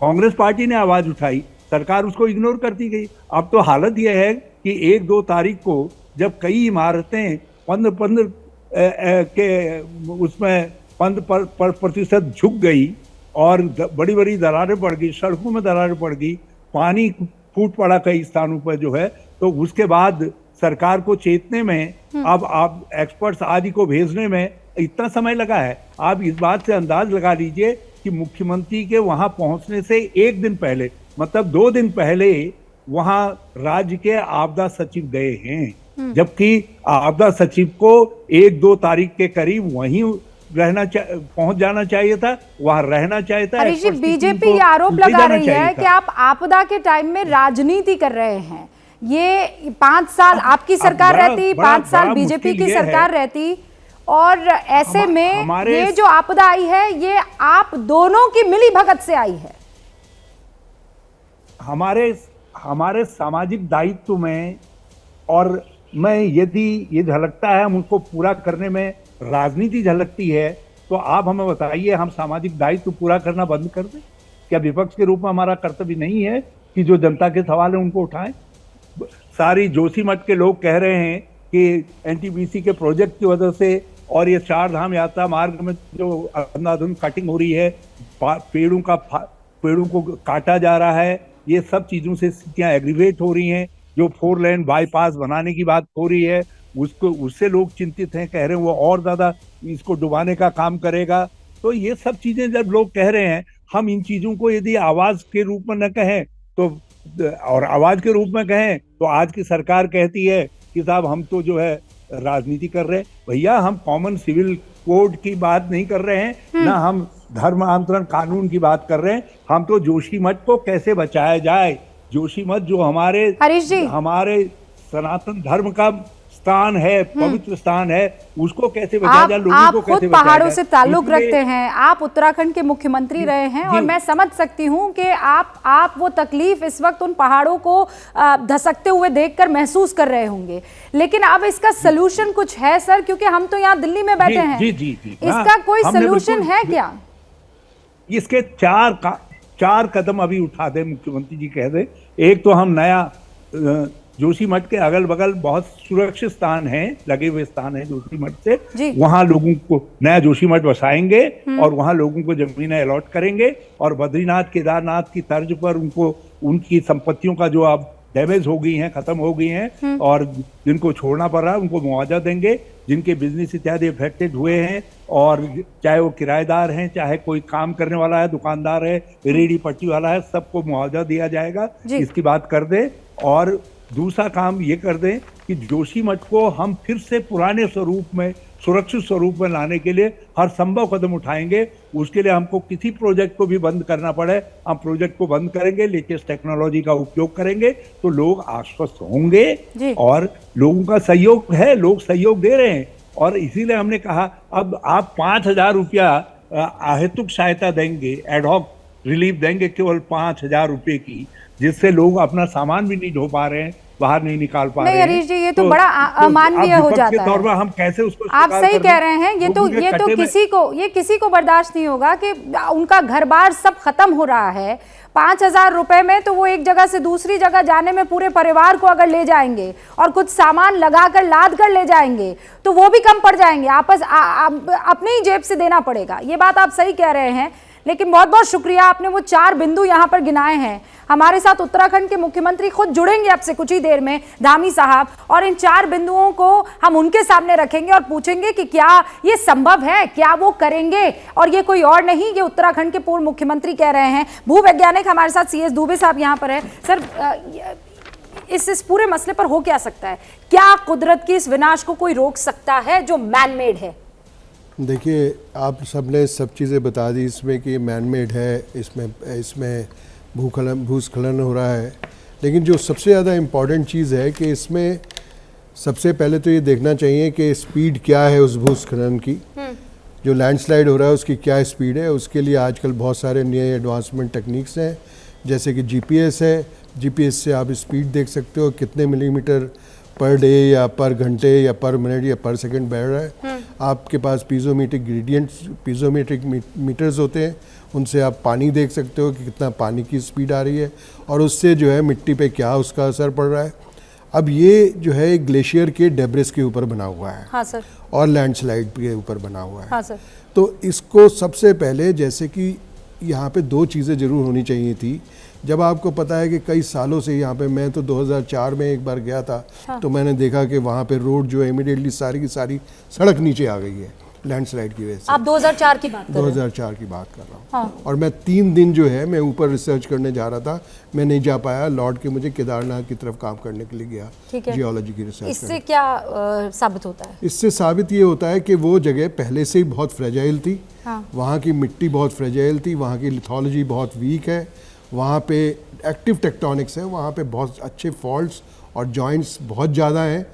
कांग्रेस पार्टी ने आवाज उठाई, सरकार उसको इग्नोर करती गई। अब तो हालत यह है कि 1-2 तारीख को जब कई इमारतें 15 के उसमें 15% झुक गई और बड़ी बड़ी दरारें पड़ गई, सड़कों में दरारें पड़ गई, पानी फूट पड़ा कई स्थानों पर जो है, तो उसके बाद सरकार को चेतने में, अब आप एक्सपर्ट्स आदि को भेजने में इतना समय लगा है। आप इस बात से अंदाज लगा लीजिए कि मुख्यमंत्री के वहां पहुंचने से 1 दिन पहले, मतलब 2 दिन पहले वहां राज्य के आपदा सचिव गए हैं, जबकि आपदा सचिव को 1-2 तारीख के करीब वहीं पहुंच जाना चाहिए था, वहां रहना चाहिए था। हरीश जी, बीजेपी ये आरोप लगा रही है कि आप आपदा के टाइम में राजनीति कर रहे हैं। ये 5 साल आपकी सरकार रहती, 5 साल बीजेपी की सरकार रहती, और ऐसे में ये जो आपदा आई है ये आप दोनों की मिली भगत से आई है। हमारे सामाजिक दायित्व में, और मैं यदि ये झलकता है हम उसको पूरा करने में राजनीति झलकती है, तो आप हमें बताइए हम सामाजिक दायित्व पूरा करना बंद कर दें? क्या विपक्ष के रूप में हमारा कर्तव्य नहीं है कि जो जनता के सवाल है उनको उठाएं। सारी जोशीमठ के लोग कह रहे हैं कि एनटीपीसी के प्रोजेक्ट की वजह से और ये चार धाम यात्रा मार्ग में जो अंधाधुंध कटिंग हो रही है, पेड़ों को काटा जा रहा है, ये सब चीजों से स्थितियां एग्रीवेट हो रही हैं। जो 4 लेन बाईपास बनाने की बात हो रही है उससे लोग चिंतित हैं, कह रहे हैं वो और ज्यादा इसको डुबाने का काम करेगा। तो ये सब चीजें जब लोग कह रहे हैं, हम इन चीजों को यदि आवाज के रूप में न कहें तो, और आवाज के रूप में कहें तो आज की सरकार कहती है कि साहब हम तो जो है राजनीति कर रहे हैं। भैया हम कॉमन सिविल कोड की बात नहीं कर रहे हैं, ना हम धर्म आंतरण कानून की बात कर रहे हैं। हम तो जोशीमठ को कैसे बचाया जाए, जोशीमठ जो हमारे सनातन धर्म का स्थान है, पवित्र स्थान है, उसको कैसे बचाया जाए, लोगों को कैसे बचाया जाए। आप खुद पहाड़ों से ताल्लुक रखते हैं, आप उत्तराखंड के मुख्यमंत्री रहे हैं और मैं समझ सकती हूं कि आप वो तकलीफ इस वक्त उन पहाड़ों को धसकते हुए देखकर महसूस कर रहे होंगे, लेकिन अब इसका सलूशन कुछ है सर? क्योंकि हम तो यहाँ दिल्ली में बैठे हैं। जी। इसका कोई सलूशन है क्या? इसके 4 कदम अभी उठा दे मुख्यमंत्री जी, कह दे। एक तो हम नया जोशीमठ के अगल बगल बहुत सुरक्षित स्थान हैं, लगे हुए स्थान हैं जोशीमठ से, वहां लोगों को नया जोशीमठ बसाएंगे और वहां लोगों को जमीनें अलॉट करेंगे और बद्रीनाथ केदारनाथ की तर्ज पर उनको उनकी संपत्तियों का जो अब डैमेज हो गई हैं, खत्म हो गई हैं और जिनको छोड़ना पड़ रहा है उनको मुआवजा देंगे, जिनके बिजनेस इत्यादि अफेक्टेड हुए हैं, और चाहे वो किराएदार हैं, चाहे कोई काम करने वाला है, दुकानदार है, रेहड़ी पट्टी वाला है, सबको मुआवजा दिया जाएगा। इसकी बात कर दे। और दूसरा काम ये कर दें कि जोशीमठ को हम फिर से पुराने स्वरूप में, सुरक्षित स्वरूप में लाने के लिए हर संभव कदम उठाएंगे। उसके लिए हमको किसी प्रोजेक्ट को भी बंद करना पड़े, हम प्रोजेक्ट को बंद करेंगे, लेटेस्ट टेक्नोलॉजी का उपयोग करेंगे, तो लोग आश्वस्त होंगे और लोगों का सहयोग है, लोग सहयोग दे रहे हैं। और इसीलिए हमने कहा अब आप 5,000 रुपया अहेतुक सहायता देंगे, एडहॉक रिलीफ देंगे, केवल 5,000 रुपये की, जिससे लोग अपना सामान भी नहीं ढो पा रहे हैं, बाहर नहीं निकाल पा रहे हैं। हरीश जी, ये तो बड़ा अमानवीय हो जाता है। हम कैसे उसको, आप सही कह रहे हैं। ये तो किसी को बर्दाश्त नहीं होगा कि उनका घर बार सब खत्म हो रहा है। 5,000 रुपए में तो वो एक जगह से दूसरी जगह जाने में पूरे परिवार को अगर ले जाएंगे और कुछ सामान लगाकर लाद कर ले जाएंगे तो वो भी कम पड़ जाएंगे, अपने ही जेब से देना पड़ेगा। ये बात आप सही कह रहे हैं, लेकिन बहुत बहुत शुक्रिया, आपने वो 4 बिंदु यहाँ पर गिनाए हैं। हमारे साथ उत्तराखंड के मुख्यमंत्री खुद जुड़ेंगे अब से कुछ ही देर में, धामी साहब, और इन 4 बिंदुओं को हम उनके सामने रखेंगे और पूछेंगे कि क्या ये संभव है, क्या वो करेंगे। और ये कोई और नहीं, ये उत्तराखंड के पूर्व मुख्यमंत्री कह रहे हैं। भूवैज्ञानिक हमारे साथ CS दुबे साहब यहाँ पर है। सर, इस पूरे मसले पर हो क्या सकता है? क्या कुदरत की इस विनाश को कोई रोक सकता है जो मैन मेड है? देखिए, आप सबने सब चीज़ें बता दी इसमें कि मैन मेड है, इसमें भूस्खलन हो रहा है, लेकिन जो सबसे ज़्यादा इम्पॉर्टेंट चीज़ है कि इसमें सबसे पहले तो ये देखना चाहिए कि स्पीड क्या है उस भूस्खलन की। जो लैंडस्लाइड हो रहा है उसकी क्या स्पीड है। उसके लिए आजकल बहुत सारे नए एडवांसमेंट टेक्निक्स हैं, जैसे कि GPS है। GPS से आप स्पीड देख सकते हो, कितने मिलीमीटर पर डे या पर घंटे या पर मिनट या पर सेकंड बढ़ रहा है। आपके पास पीजोमेट्रिक मीटर्स होते हैं, उनसे आप पानी देख सकते हो कि कितना पानी की स्पीड आ रही है और उससे जो है मिट्टी पे क्या उसका असर पड़ रहा है। अब ये जो है ग्लेशियर के डेब्रिस के ऊपर बना हुआ है। हाँ सर। और लैंडस्लाइड के ऊपर बना हुआ है। हाँ सर। तो इसको सबसे पहले, जैसे कि यहाँ पे 2 चीज़ें ज़रूर होनी चाहिए थी। जब आपको पता है कि कई सालों से यहाँ पे, मैं तो 2004 में एक बार गया था, तो मैंने देखा कि वहाँ पे रोड जो है इमीडिएटली सारी की सारी सड़क नीचे आ गई है लैंडस्लाइड की वजह से। आप 2004 की बात कर रहे हैं? 2004 की बात कर रहा हूँ। हाँ। और मैं 3 दिन जो है मैं ऊपर रिसर्च करने जा रहा था, मैं नहीं जा पाया। लौट के मुझे केदारनाथ की तरफ काम करने के लिए गया, जियोलॉजी की रिसर्च। इससे क्या साबित होता है? इससे साबित ये होता है कि वो जगह पहले से ही बहुत फ्रेजाइल थी। हाँ। वहाँ की मिट्टी बहुत फ्रेजाइल थी, वहाँ की लिथोलॉजी बहुत वीक है, वहाँ पे एक्टिव टेक्टोनिक्स है, वहाँ पे बहुत अच्छे फॉल्ट्स और जॉइंट्स बहुत ज़्यादा हैं।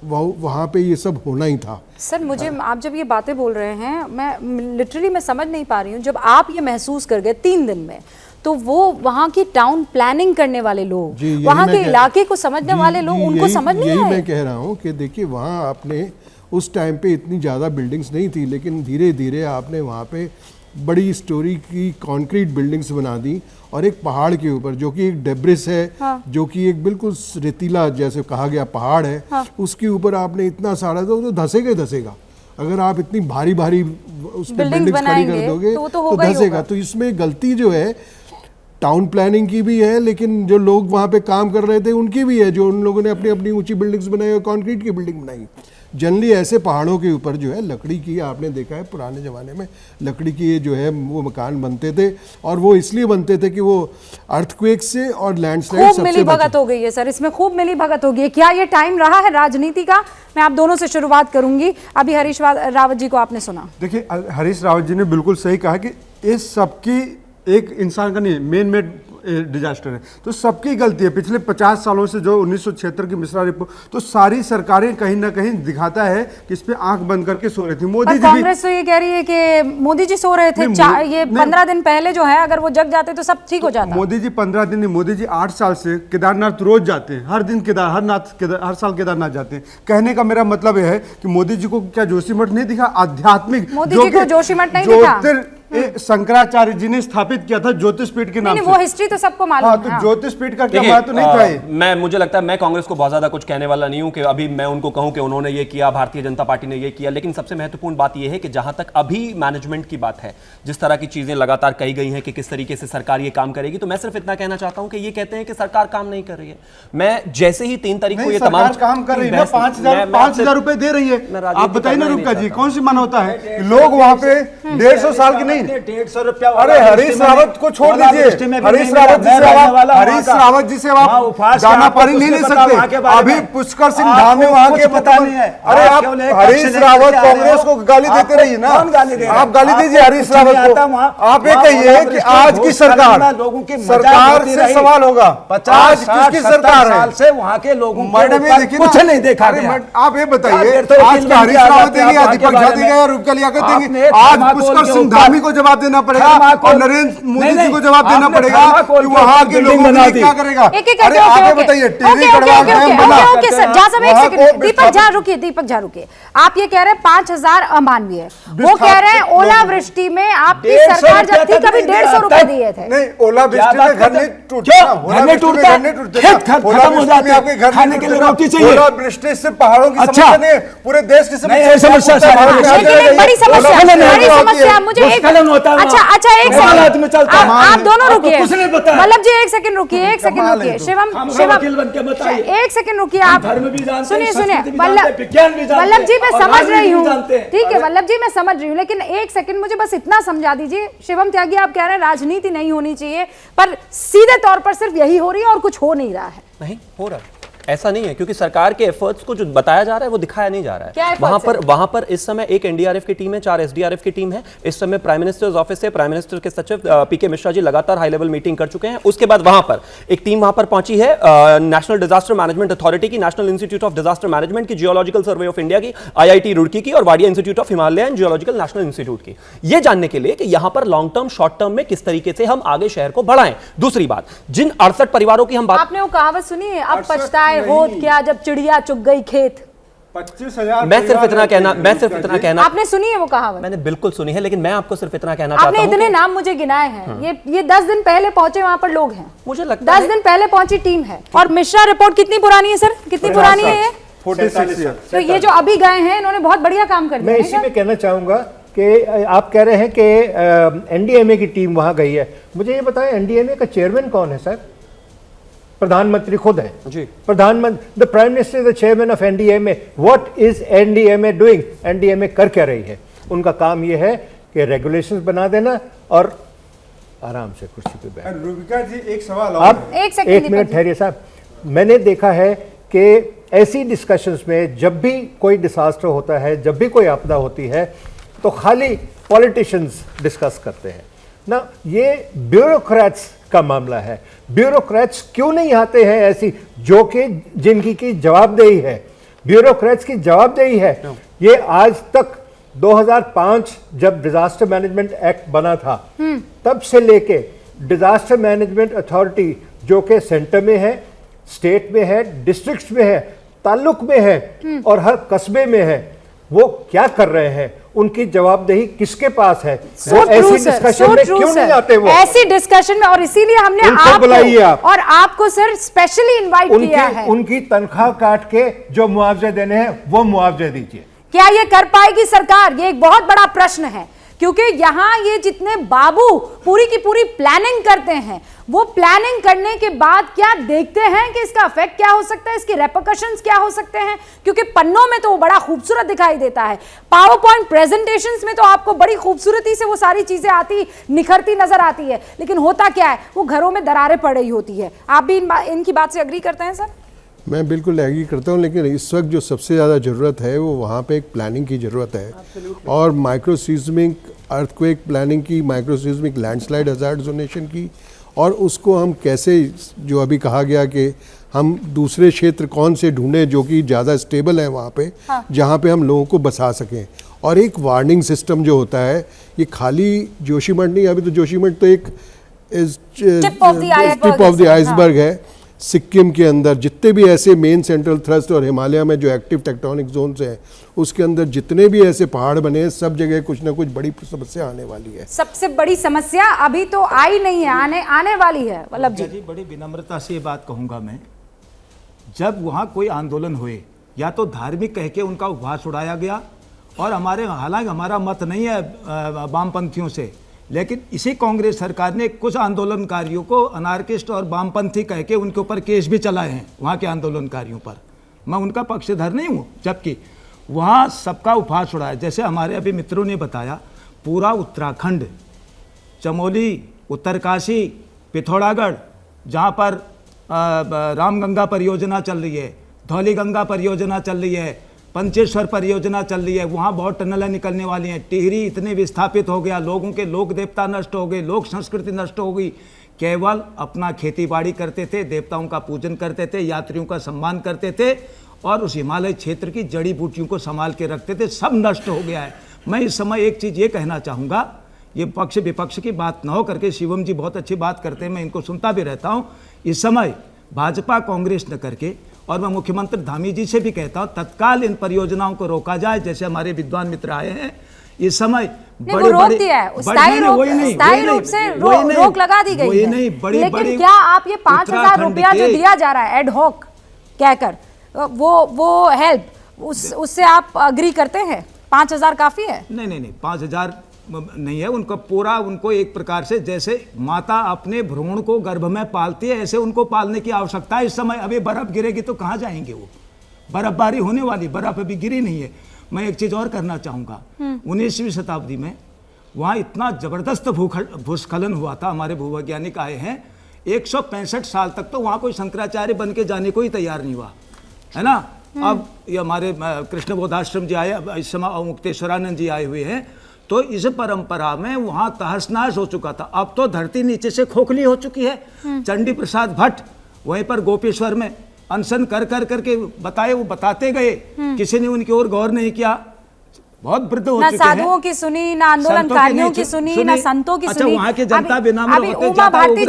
वहाँ पे ये सब होना ही था। सर, मुझे आप जब ये बातें बोल रहे हैं, मैं लिटरली मैं समझ नहीं पा रही हूँ। जब आप ये महसूस कर गए 3 दिन में, तो वो वहाँ की टाउन प्लानिंग करने वाले लोग, वहाँ के इलाके को समझने वाले लोग, उनको समझ नहीं आया। यही मैं कह रहा हूँ कि देखिए, वहाँ आपने उस टाइम पे इतनी ज़्यादा बिल्डिंग्स नहीं थी, लेकिन धीरे धीरे आपने वहाँ पे बड़ी स्टोरी की कंक्रीट बिल्डिंग्स बना दी और एक पहाड़ के ऊपर जो कि एक डेब्रिस है, जो कि एक बिल्कुल रेतीला जैसे कहा गया पहाड़ है, उसके ऊपर आपने इतना सारा तो धसेगा ही धसेगा। अगर आप इतनी भारी भारी उस पर बिल्डिंग्स खड़ी कर दोगे तो धसेगा। तो इसमें गलती जो है टाउन प्लानिंग की भी है, लेकिन जो लोग वहाँ पे काम कर रहे थे उनकी भी है, जो उन लोगों ने अपनी अपनी ऊंची बिल्डिंग्स बनाई और कंक्रीट की बिल्डिंग बनाई। जनरली ऐसे पहाड़ों के ऊपर जो है लकड़ी की, आपने देखा है पुराने ज़माने में लकड़ी की जो है वो मकान बनते थे, और वो इसलिए बनते थे कि वो अर्थक्वेक से और लैंडस्लाइड खूब मिली भगत हो गई है सर, इसमें खूब मिली भगत हो गई है। क्या ये टाइम रहा है राजनीति का? मैं आप दोनों से शुरुआत करूंगी। अभी हरीश रावत जी को आपने सुना। देखिए, हरीश रावत जी ने बिल्कुल सही कहा कि इस सबकी एक इंसान का नहीं, मैन मेड डिजास्टर है, तो सबकी गलती है। पिछले 50 सालों से जो 1976 की मिश्रा रिपोर्ट, तो सारी सरकारें कहीं ना कहीं दिखाता है कि इस पे आंख बंद करके सो रही थी। मोदी जी कांग्रेस तो ये कह रही है कि मोदी जी सो रहे थे, ये 15 दिन पहले जो है, अगर वो जग जाते तो सब ठीक हो जाता। मोदी जी 15 दिन नहीं, मोदी जी 8 साल से केदारनाथ रोज जाते हैं, हर दिन हर साल केदारनाथ जाते हैं। कहने का मेरा मतलब यह है कि मोदी जी को क्या जोशीमठ नहीं दिखा? आध्यात्मिक मोदी जी को जोशीमठ नहीं दिखा? शंकराचार्य जी ने स्थापित किया था ज्योतिषपीठ के नाम से। वो हिस्ट्री तो सबको मालूम है। तो ज्योतिषपीठ का क्या महत्व नहीं था? मुझे लगता है मैं कांग्रेस को बहुत ज्यादा कुछ कहने वाला नहीं हूं कि अभी मैं उनको कहूं कि उन्होंने ये किया, भारतीय जनता पार्टी ने ये किया, लेकिन सबसे महत्वपूर्ण बात यह है कि जहां तक अभी मैनेजमेंट की बात है, जिस तरह की चीजें लगातार कही गई हैं कि किस तरीके से सरकार ये काम करेगी, तो मैं सिर्फ इतना कहना चाहता हूं कि ये कहते हैं कि सरकार काम नहीं कर रही है। मैं जैसे ही 3 तारीख को ये तमाम काम कर रही है, 5,000 रुपए दे रही है। आप बताइए ना रुपका जी, कौन सी मानवता है? लोग वहां पे 150 साल की नहीं, 150 रुपया। अरे हरीश रावत को छोड़ दीजिए, हरीश रावत जी से आप दाना पानी नहीं ले सकते। अभी पुष्कर सिंह धामी वहां के पता नहीं है। अरे आप हरीश रावत कांग्रेस को गाली देते रहिए ना, आप गाली दीजिए हरीश रावत को। आप ये कहिए कि आज की सरकार से सवाल होगा, आज किसकी सरकार है? से वहां के लोगों कुछ नहीं देखा। आप ये बताइए, आज का हरीश रावत देंगे, दीपक झा देंगे या रूपका लियाकत देंगे? आज पुष्कर सिंह धामी को जवाब देना पड़ेगा और नरेंद्र मोदी जी को जवाब देना पड़ेगा कि वहां के लोगों के लिए क्या करेगा। अरे आगे बताइए, टीवी गढ़वाल दीपक झा रुकिए। आप ये कह रहे हैं 5,000 अमानवीय है, वो कह रहे हैं ओलावृष्टि में आपकी सरकार जब थी कभी 150 रुपए दिए थे। नहीं, ओलावृष्टि में घर नहीं टूटते, खत्म हो जाते, आपके घर खाने के लिए रोटी चाहिए। ओलावृष्टि से पहाड़ों की समस्या नहीं, पूरे देश की समस्या। बड़ी समस्या मुझे अच्छा एक सेकंड, आप दोनों रुकिए, वल्लभ जी एक सेकंड रुकिए, एक सेकंड रुकिए, आप सुनिए वल्लभ जी मैं समझ रही हूँ, ठीक है वल्लभ जी मैं समझ रही हूँ, लेकिन एक सेकंड मुझे बस इतना समझा दीजिए। शिवम त्यागी आप कह रहे हैं राजनीति नहीं होनी चाहिए, पर सीधे तौर पर सिर्फ यही हो रही है और कुछ हो नहीं रहा है। नहीं हो रहा है, ऐसा नहीं है, क्योंकि सरकार के एफर्ट्स को जो बताया जा रहा है वो दिखाया नहीं जा रहा है। वहां पर इस समय एक एनडीआरएफ की टीम है, 4 एसडीआरएफ की टीम है। इस समय प्राइम मिनिस्टर्स ऑफिस से प्राइम मिनिस्टर के सचिव पीके मिश्रा जी लगातार हाई लेवल मीटिंग कर चुके हैं। उसके बाद वहां पर एक टीम वहां पर पहुंची है नेशनल डिजास्टर मैनेजमेंट अथॉरिटी की, national institute of disaster management की, जियोलॉजिकल सर्वे ऑफ इंडिया की, IIT रुड़की की और Wadia institute of Himalaya and geological national institute की, ये जानने के लिए कि यहां पर लॉन्ग टर्म शॉर्ट टर्म में किस तरीके से हम आगे शहर को बढ़ाएं। दूसरी बात, जिन 68 परिवारों की हम बात, आपने वो कहावत सुनी है, अब पछताए हो क्या जब चिड़िया चुग गई खेत। 25,000 मैं सिर्फ इतना कहना आपने सुनी है वो कहावत? मैंने बिल्कुल सुनी है, लेकिन मैं आपको सिर्फ इतना कहना चाहता हूं, आपने इतने नाम मुझे गिनाए हैं, ये 10 दिन पहले पहुंचे वहां पर लोग हैं, मुझे लगता 10 दिन पहले पहुंची टीम है। और मिश्रा रिपोर्ट कितनी पुरानी है सर, कितनी पुरानी है ये? 46 ईयर। तो ये जो अभी गए हैं इन्होंने बहुत बढ़िया काम कर दिया। मैं इसी में कहना चाहूंगा कि आप कह रहे हैं कि एनडीएमए की टीम वहां गई है, मुझे ये बताएं एनडीएमए का चेयरमैन कौन है सर? प्रधानमंत्री खुद है जी, प्रधानमंत्री, the prime minister is the chairman of NDMA. What is NDMA doing? NDMA कर क्या रही है? उनका काम यह है कि रेगुलेशंस बना देना और आराम से कुर्सी पे बैठ। रूबिका जी एक सवाल, आप एक मिनट ठहरिए साहब। मैंने देखा है कि ऐसी डिस्कशंस में जब भी कोई डिसास्टर होता है, जब भी कोई आपदा होती है, तो खाली पॉलिटिशियंस डिस्कस करते हैं ना, ये ब्यूरोक्रेट्स का मामला है। ब्यूरोक्रेट्स क्यों नहीं आते हैं ऐसी जो कि जिनकी की जवाबदेही है, ब्यूरोक्रेट्स की जवाबदेही है। ये आज तक 2005 जब डिजास्टर मैनेजमेंट एक्ट बना था तब से लेके डिजास्टर मैनेजमेंट अथॉरिटी जो कि सेंटर में है, स्टेट में है, डिस्ट्रिक्ट्स में है, ताल्लुक में है और हर कस्बे में है, वो क्या कर रहे हैं? उनकी जवाबदेही किसके पास है? So वो true, ऐसी sir. डिस्कशन So में true, क्यों sir. नहीं आते वो? ऐसी डिस्कशन में, और इसीलिए हमने उनको बुलाइए आप। और आपको सर स्पेशली इनवाइट किया है। उनकी तनख्वाह काट के जो मुआवजे देने हैं वो मुआवजे दीजिए। क्या ये कर पाएगी सरकार? ये एक बहुत बड़ा प्रश्न है, क्योंकि यहां ये जितने बाबू पूरी की पूरी प्लानिंग करते हैं, वो प्लानिंग करने के बाद क्या देखते हैं कि इसका इफेक्ट क्या हो सकता है, इसके रेपरकशंस क्या हो सकते हैं, क्योंकि पन्नों में तो वो बड़ा खूबसूरत दिखाई देता है, पावर पॉइंट प्रेजेंटेशंस में तो आपको बड़ी खूबसूरती से वो सारी चीजें आती निखरती नजर आती है, लेकिन होता क्या है, वो घरों में दरारें पड़ रही होती है। आप भी इनकी बात से एग्री करते हैं सर? मैं बिल्कुल एग्री करता हूँ, लेकिन इस वक्त जो सबसे ज़्यादा ज़रूरत है वो वहाँ पे एक प्लानिंग की ज़रूरत है, और माइक्रो सीज़मिक अर्थक्वेक प्लानिंग की, माइक्रो सीज़मिक लैंडस्लाइड हज़ार्ड जोनेशन की, और उसको हम कैसे, जो अभी कहा गया कि हम दूसरे क्षेत्र कौन से ढूंढें जो कि ज़्यादा स्टेबल है वहाँ पे, हाँ। जहाँ पे हम लोगों को बसा सकें। और एक वार्निंग सिस्टम जो होता है, ये खाली जोशीमठ नहीं, अभी तो जोशीमठ तो एक टिप ऑफ द आइसबर्ग है। सिक्किम के अंदर जितने भी ऐसे मेन सेंट्रल थ्रस्ट और हिमालय में जो एक्टिव टेक्टोनिक जोन्स हैं, उसके अंदर जितने भी ऐसे पहाड़ बने हैं, सब जगह कुछ ना कुछ बड़ी समस्या आने वाली है। सबसे बड़ी समस्या अभी तो आई नहीं है, आने वाली है। वल्लभ जी, बड़ी विनम्रता से ये बात कहूंगा मैं, जब वहाँ कोई आंदोलन हुए, या तो धार्मिक कह के उनका उपहास उड़ाया गया, और हालांकि हमारा मत नहीं है वामपंथियों से, लेकिन इसी कांग्रेस सरकार ने कुछ आंदोलनकारियों को अनार्किस्ट और वामपंथी कह के उनके ऊपर केस भी चलाए हैं वहाँ के आंदोलनकारियों पर। मैं उनका पक्षधर नहीं हूँ, जबकि वहाँ सबका उपहास उड़ाया। जैसे हमारे अभी मित्रों ने बताया, पूरा उत्तराखंड, चमोली, उत्तरकाशी, पिथौरागढ़, जहाँ पर रामगंगा परियोजना चल रही है, धौली गंगा परियोजना चल रही है, पंचेश्वर परियोजना चल रही है, वहाँ बहुत टनलें निकलने वाली हैं। टिहरी इतने विस्थापित हो गया, लोगों के लोक देवता नष्ट हो गए, लोक संस्कृति नष्ट हो गई। केवल अपना खेती बाड़ी करते थे, देवताओं का पूजन करते थे, यात्रियों का सम्मान करते थे, और उस हिमालय क्षेत्र की जड़ी बूटियों को संभाल के रखते थे। सब नष्ट हो गया है। मैं इस समय एक चीज़ ये कहना चाहूँगा, ये पक्ष विपक्ष की बात न हो करके, शिवम जी बहुत अच्छी बात करते हैं, मैं इनको सुनता भी रहता हूँ। इस समय भाजपा कांग्रेस न करके, और मैं मुख्यमंत्री धामी जी से भी कहता हूं, तत्काल इन परियोजनाओं को रोका जाए। जैसे हमारे विद्वान मित्र आए हैं इस समय, बड़े बड़े स्थायी रूप से रोक लगा दी गई है, लेकिन क्या आप ये 5,000 रुपया जो दिया जा रहा है एडहॉक कहकर, वो हेल्प, उससे आप अग्री करते हैं? 5,000 काफी है? नहीं, 5,000 नहीं है। उनको पूरा, उनको एक प्रकार से जैसे माता अपने भ्रूण को गर्भ में पालती है, ऐसे उनको पालने की आवश्यकता है इस समय। अभी बर्फ गिरेगी तो कहाँ जाएंगे वो? बर्फबारी होने वाली, बर्फ अभी गिरी नहीं है। मैं एक चीज और करना चाहूंगा, 19वीं शताब्दी में वहाँ इतना जबरदस्त भूस्खलन हुआ था, हमारे भूवैज्ञानिक आए हैं, 165 साल तक तो वहाँ कोई शंकराचार्य बन के जाने को ही तैयार नहीं हुआ, है ना। अब ये हमारे कृष्ण बोधाश्रम जी आए, इस समय मुक्तेश्वरानंद जी आए हुए हैं, तो इस परंपरा में वहां तहस नहस हो चुका था। अब तो धरती नीचे से खोखली हो चुकी है। चंडी प्रसाद भट्ट वहीं पर गोपेश्वर में अनशन कर करके बताए, वो बताते गए, किसी ने उनकी ओर गौर नहीं किया। बहुत वृद्ध हो चुके हैं। ना साधुओं की सुनी, ना आंदोलनकारियों की सुनी, ना संतों की सुनी। वहाँ के जनता बिना उमा भारती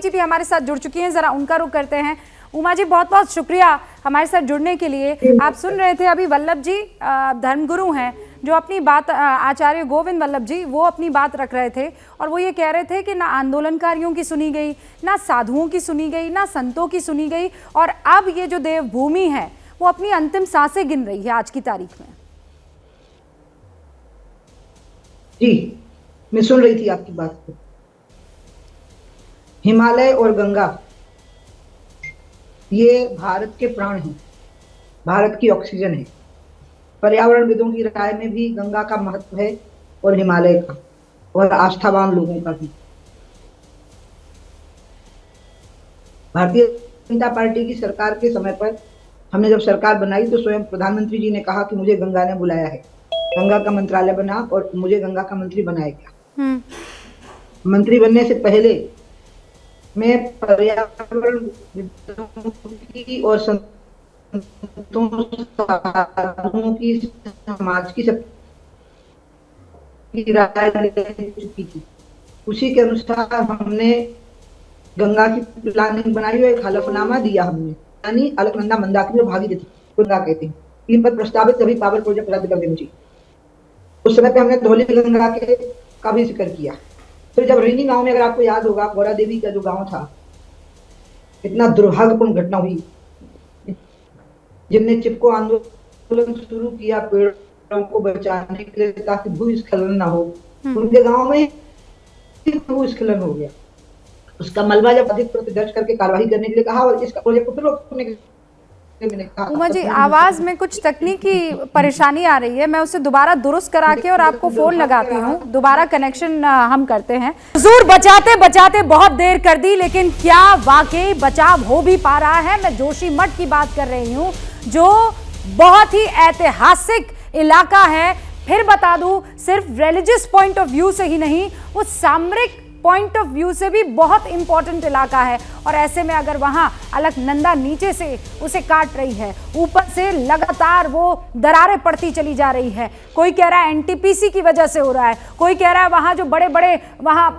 जी भी हमारे साथ जुड़ चुकी हैं, जरा उनका रुख करते हैं। उमा जी, बहुत बहुत शुक्रिया हमारे साथ जुड़ने के लिए। आप सुन रहे थे अभी वल्लभ जी, धर्मगुरु हैं, जो अपनी बात, आचार्य गोविंद वल्लभ जी, वो अपनी बात रख रहे थे, और वो ये कह रहे थे कि ना आंदोलनकारियों की सुनी गई, ना साधुओं की सुनी गई, ना संतों की सुनी गई, और अब ये जो देवभूमि है वो अपनी अंतिम सांसें गिन रही है आज की तारीख में। जी, मैं सुन रही थी आपकी बात को। हिमालय और गंगा ये भारत के प्राण हैं, भारत की ऑक्सीजन है। पर्यावरणविदों की राय में भी गंगा का महत्व है, और हिमालय का, और आस्थावान लोगों का भी। भारतीय जनता पार्टी की सरकार के समय पर हमने जब सरकार बनाई तो स्वयं प्रधानमंत्री जी ने कहा कि मुझे गंगा ने बुलाया है, गंगा का मंत्रालय बना और मुझे गंगा का मंत्री बनाया गया। मंत्री बनने से पहले मैं पर्यावरण की और संतों साधुओं की, समाज की सबकी राय ले चुकी थी। उसी के अनुसार हमने गंगा की प्लानिंग बनाई और एक हलफनामा दिया हमने, यानी अलकनंदा मंदाकिनी और भागीरथी गंगा कहते हैं, 3 पर प्रस्तावित सभी पावर प्रोजेक्ट रद्द कर देने चाहिए। उस समय पे हमने धौली गंगा के का भी जिक्र किया। फिर जब रीनी गांव में, अगर आपको याद होगा, गौरा देवी का जो गांव था, इतना दुर्भाग्यपूर्ण घटना हुई, जिनने चिपको आंदोलन शुरू किया पेड़ों को बचाने के लिए ताकि भूस्खलन ना हो, उनके गांव में भूस्खलन हो गया। उसका मलबा जब अधिक दर्ज करके कार्रवाई करने के लिए कहा और इसका प्रोजेक्ट को फिर रोकने के उमा जी, आवाज में कुछ तकनीकी परेशानी आ रही है, मैं उसे दोबारा दुरुस्त करा के और आपको फोन लगाती हूँ, दोबारा कनेक्शन हम करते हैं। हुजूर, बचाते बचाते बहुत देर कर दी, लेकिन क्या वाकई बचाव हो भी पा रहा है? मैं जोशीमठ की बात कर रही हूँ, जो बहुत ही ऐतिहासिक इलाका है। फिर बता दूं, सिर्फ रिलीजियस पॉइंट ऑफ व्यू से ही नहीं, वो सामरिक पॉइंट ऑफ व्यू से भी बहुत इंपॉर्टेंट इलाका है। और ऐसे में अगर वहां अलकनंदा नीचे से उसे काट रही है, ऊपर से लगातार वो दरारें पड़ती चली जा रही है। कोई कह रहा है एनटीपीसी की वजह से हो रहा है, कोई कह रहा है वहां जो बड़े बड़े वहां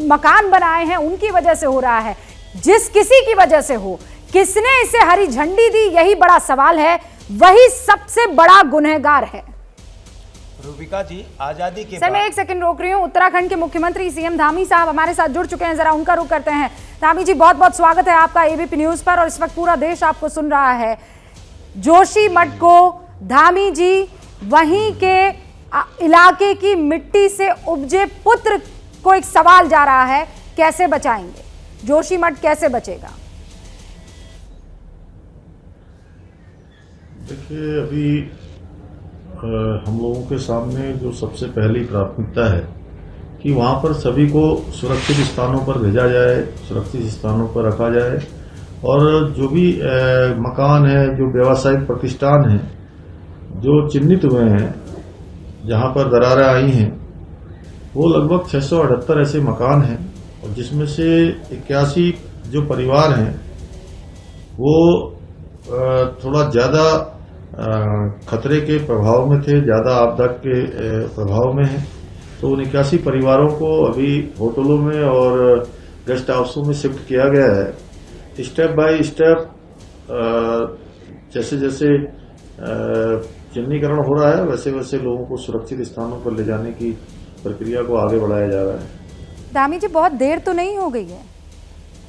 मकान बनाए हैं उनकी वजह से हो रहा है। जिस किसी की वजह से हो, किसने इसे हरी झंडी दी, यही बड़ा सवाल है। वही सबसे बड़ा गुनहगार है। रूबिका जी, आजादी के सर, मैं एक सेकंड रोक रही हूँ। उत्तराखंड के मुख्यमंत्री सीएम धामी साहब हमारे साथ जुड़ चुके हैं, जरा उनका रुख करते हैं। धामी जी, बहुत बहुत स्वागत है आपका एबीपी न्यूज पर, और इस वक्त पूरा देश आपको सुन रहा है। जोशीमठ को धामी जी वहीं के इलाके की मिट्टी से उपजे पुत्र को एक सवाल जा रहा है, कैसे बचाएंगे? जोशीमठ कैसे बचेगा? देखिए, अभी हम लोगों के सामने जो सबसे पहली प्राथमिकता है कि वहाँ पर सभी को सुरक्षित स्थानों पर भेजा जाए, सुरक्षित स्थानों पर रखा जाए, और जो भी मकान है, जो व्यावसायिक प्रतिष्ठान हैं, जो चिन्हित हुए हैं, जहाँ पर दरारें आई हैं, वो लगभग 678 ऐसे मकान हैं, और जिसमें से 81 जो परिवार हैं वो थोड़ा ज़्यादा खतरे के प्रभाव में थे, ज़्यादा आपदा के प्रभाव में हैं। तो उन 81 परिवारों को अभी होटलों में और गेस्ट हाउसों में शिफ्ट किया गया है। स्टेप बाय स्टेप जैसे जैसे चिन्हीकरण हो रहा है, वैसे वैसे लोगों को सुरक्षित स्थानों पर ले जाने की प्रक्रिया को आगे बढ़ाया जा रहा है। धामी जी, बहुत देर तो नहीं हो गई है?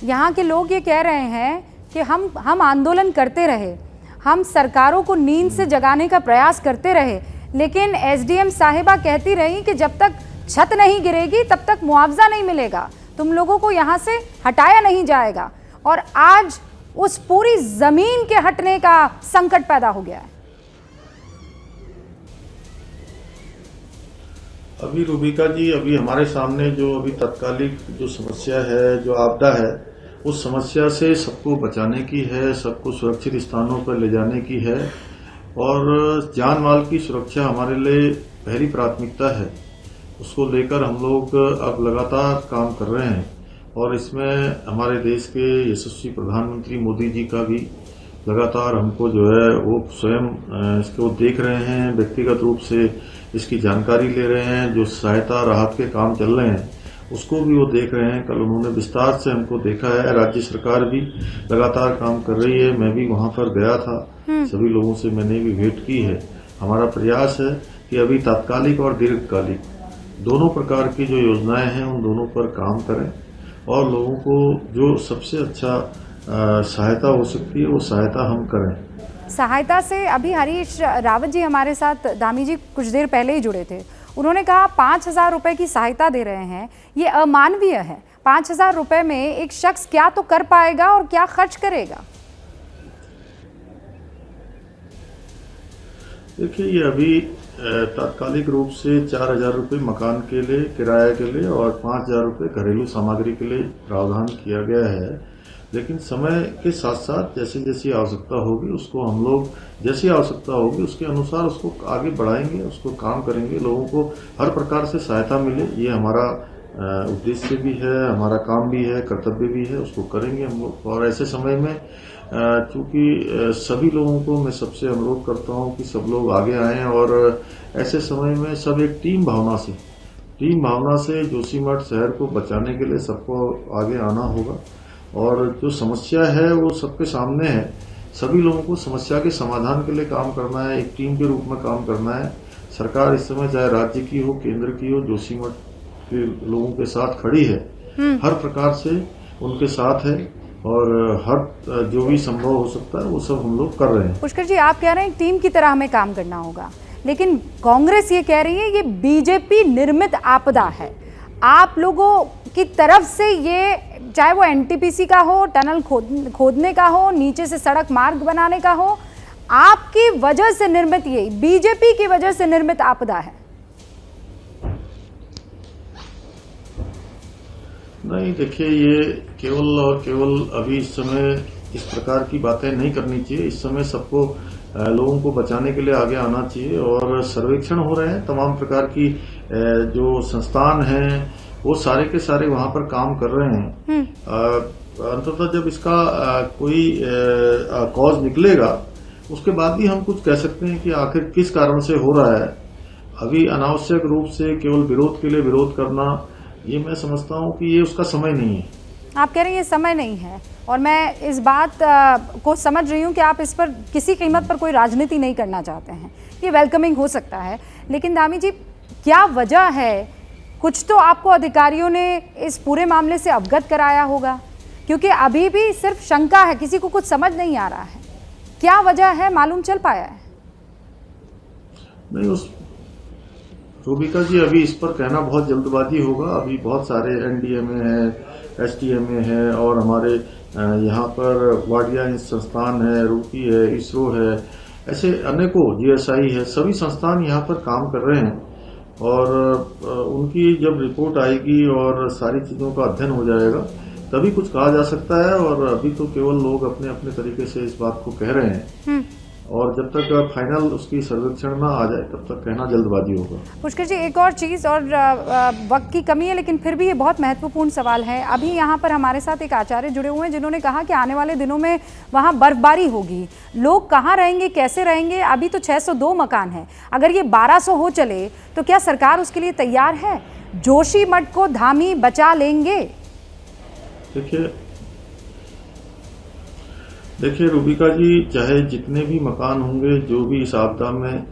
यहाँ के लोग ये कह रहे हैं कि हम आंदोलन करते रहे, हम सरकारों को नींद से जगाने का प्रयास करते रहे, लेकिन एसडीएम साहिबा कहती रही कि जब तक छत नहीं गिरेगी तब तक मुआवजा नहीं मिलेगा, तुम लोगों को यहाँ से हटाया नहीं जाएगा। और आज उस पूरी जमीन के हटने का संकट पैदा हो गया है। अभी रूबिका जी, अभी हमारे सामने जो अभी तत्कालिक जो समस्या है, जो आपदा है, उस समस्या से सबको बचाने की है, सबको सुरक्षित स्थानों पर ले जाने की है, और जान माल की सुरक्षा हमारे लिए पहली प्राथमिकता है। उसको लेकर हम लोग अब लगातार काम कर रहे हैं, और इसमें हमारे देश के यशस्वी प्रधानमंत्री मोदी जी का भी लगातार हमको जो है वो स्वयं इसको देख रहे हैं, व्यक्तिगत रूप से इसकी जानकारी ले रहे हैं। जो सहायता राहत के काम चल रहे हैं उसको भी वो देख रहे हैं। कल उन्होंने विस्तार से हमको देखा है। राज्य सरकार भी लगातार काम कर रही है। मैं भी वहां पर गया था, सभी लोगों से मैंने भी भेंट की है। हमारा प्रयास है कि अभी तात्कालिक और दीर्घकालिक दोनों प्रकार की जो योजनाएं हैं उन दोनों पर काम करें, और लोगों को जो सबसे अच्छा सहायता हो सकती है वो सहायता हम करें। सहायता से अभी हरीश रावत जी हमारे साथ, धामी जी कुछ देर पहले ही जुड़े थे, उन्होंने कहा 5,000 रुपए की सहायता दे रहे हैं, ये अमानवीय है। 5,000 रुपए में एक शख्स क्या तो कर पाएगा और क्या खर्च करेगा? देखिए, ये अभी तात्कालिक रूप से 4,000 रुपये मकान के लिए, किराए के लिए, और 5,000 रुपये घरेलू सामग्री के लिए प्रावधान किया गया है। लेकिन समय के साथ साथ जैसे जैसी आवश्यकता होगी उसको हम लोग, जैसी आवश्यकता होगी उसके अनुसार उसको आगे बढ़ाएंगे, उसको काम करेंगे। लोगों को हर प्रकार से सहायता मिले, ये हमारा उद्देश्य भी है, हमारा काम भी है, कर्तव्य भी है, उसको करेंगे हम लोग। और ऐसे समय में चूंकि सभी लोगों को मैं सबसे अनुरोध करता हूं कि सब लोग आगे आएं, और ऐसे समय में सब एक टीम भावना से जोशीमठ शहर को बचाने के लिए सबको आगे आना होगा। और जो समस्या है वो सबके सामने है सभी लोगों को समस्या के समाधान के लिए काम करना है, एक टीम के रूप में काम करना है। सरकार इस समय चाहे राज्य की हो, केंद्र की हो, जोशीमठ के लोगों के साथ खड़ी है, हर प्रकार से उनके साथ है और हर जो भी संभव हो सकता है वो सब हम लोग कर रहे हैं। पुष्कर जी, आप कह रहे हैं टीम की तरह हमें काम करना होगा, लेकिन कांग्रेस ये कह रही है ये बीजेपी निर्मित आपदा है। आप लोगों की तरफ से ये, चाहे वो एनटीपीसी का हो, टनल खोदने का हो, नीचे से सड़क मार्ग बनाने का हो, आपकी वजह से निर्मित, ये बीजेपी की वजह से निर्मित आपदा है। नहीं, देखिए, ये केवल और केवल अभी इस समय इस प्रकार की बातें नहीं करनी चाहिए। इस समय सबको लोगों को बचाने के लिए आगे आना चाहिए और सर्वेक्षण हो रहे हैं। तमाम प्रकार की जो संस्थान हैं वो सारे के सारे वहां पर काम कर रहे हैं। अंततः जब इसका कोई कॉज निकलेगा उसके बाद भी हम कुछ कह सकते हैं कि आखिर किस कारण से हो रहा है। अभी अनावश्यक रूप से केवल विरोध के लिए विरोध करना, ये मैं समझता हूं कि ये उसका समय नहीं है। आप कह रहे हैं ये समय नहीं है, और मैं इस बात को समझ रही हूं कि आप इस पर किसी कीमत पर कोई राजनीति नहीं करना चाहते हैं। ये वेलकमिंग हो सकता है, लेकिन दामी जी, क्या वजह है? कुछ तो आपको अधिकारियों ने इस पूरे मामले से अवगत कराया होगा, क्योंकि अभी भी सिर्फ शंका है, किसी को कुछ समझ नहीं आ रहा है। क्या वजह है, मालूम चल पाया है? नहीं, उस रूबिका जी, अभी इस पर कहना बहुत जल्दबाजी होगा। अभी बहुत सारे एनडीएमए है, एसटीएमए है और हमारे यहाँ पर वाडिया संस्थान है, रूकी है, इसरो है, ऐसे अनेकों, जीएसआई है, सभी संस्थान यहाँ पर काम कर रहे हैं और उनकी जब रिपोर्ट आएगी और सारी चीजों का अध्ययन हो जाएगा तभी कुछ कहा जा सकता है। और अभी तो केवल लोग अपने अपने तरीके से इस बात को कह रहे हैं और जब तक फाइनल उसकी सर्वेक्षण ना आ जाए तब तक कहना जल्दबाजी होगा। पुष्कर जी, एक और चीज़, और वक्त की कमी है लेकिन फिर भी ये बहुत महत्वपूर्ण सवाल है। अभी यहाँ पर हमारे साथ एक आचार्य जुड़े हुए हैं जिन्होंने कहा कि आने वाले दिनों में वहाँ बर्फबारी होगी, लोग कहाँ रहेंगे, कैसे रहेंगे? अभी तो 602 मकान हैं, अगर ये 1200 हो चले तो क्या सरकार उसके लिए तैयार है? जोशीमठ को धामी बचा लेंगे? देखिए रूबिका जी, चाहे जितने भी मकान होंगे, जो भी इस आपदा में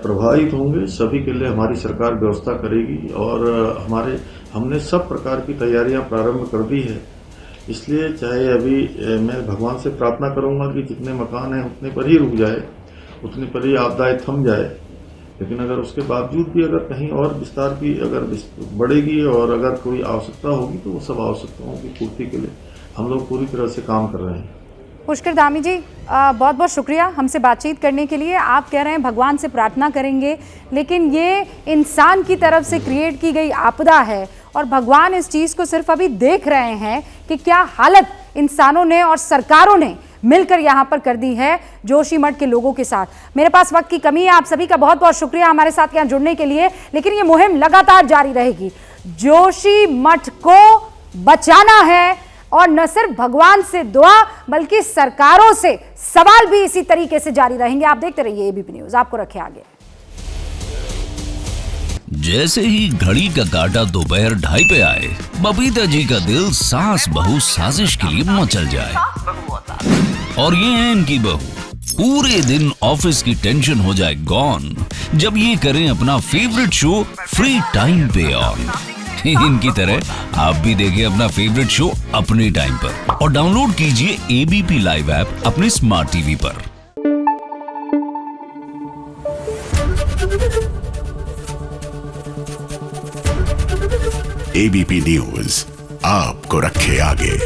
प्रभावित होंगे, सभी के लिए हमारी सरकार व्यवस्था करेगी और हमने सब प्रकार की तैयारियां प्रारंभ कर दी है। इसलिए चाहे अभी मैं भगवान से प्रार्थना करूंगा कि जितने मकान हैं उतने पर ही रुक जाए, उतने पर ही आपदाएं थम जाए। लेकिन अगर उसके बावजूद भी अगर कहीं और विस्तार की अगर बढ़ेगी और अगर कोई आवश्यकता होगी तो वो सब आवश्यकताओं की पूर्ति के लिए हम लोग पूरी तरह से काम कर रहे हैं। पुष्कर धामी जी, बहुत बहुत शुक्रिया हमसे बातचीत करने के लिए। आप कह रहे हैं भगवान से प्रार्थना करेंगे, लेकिन ये इंसान की तरफ से क्रिएट की गई आपदा है और भगवान इस चीज़ को सिर्फ अभी देख रहे हैं कि क्या हालत इंसानों ने और सरकारों ने मिलकर यहाँ पर कर दी है जोशीमठ के लोगों के साथ। मेरे पास वक्त की कमी है, आप सभी का बहुत बहुत शुक्रिया हमारे साथ यहाँ जुड़ने के लिए, लेकिन ये मुहिम लगातार जारी रहेगी। जोशीमठ को बचाना है और न सिर्फ भगवान से दुआ बल्कि सरकारों से सवाल भी इसी तरीके से जारी रहेंगे। आप देखते रहिए एबीपी न्यूज, आपको रखे आगे। जैसे ही घड़ी का काटा दोपहर 2:30 पे आए, बबीता जी का दिल सास बहू साजिश के लिए मचल जाए। और ये है इनकी बहू, पूरे दिन ऑफिस की टेंशन हो जाए गॉन जब ये करें अपना फेवरेट शो फ्री टाइम पे ऑन। इनकी तरह आप भी देखिए अपना फेवरेट शो अपने टाइम पर और डाउनलोड कीजिए एबीपी लाइव ऐप अपने स्मार्ट टीवी पर। एबीपी न्यूज आपको रखे आगे।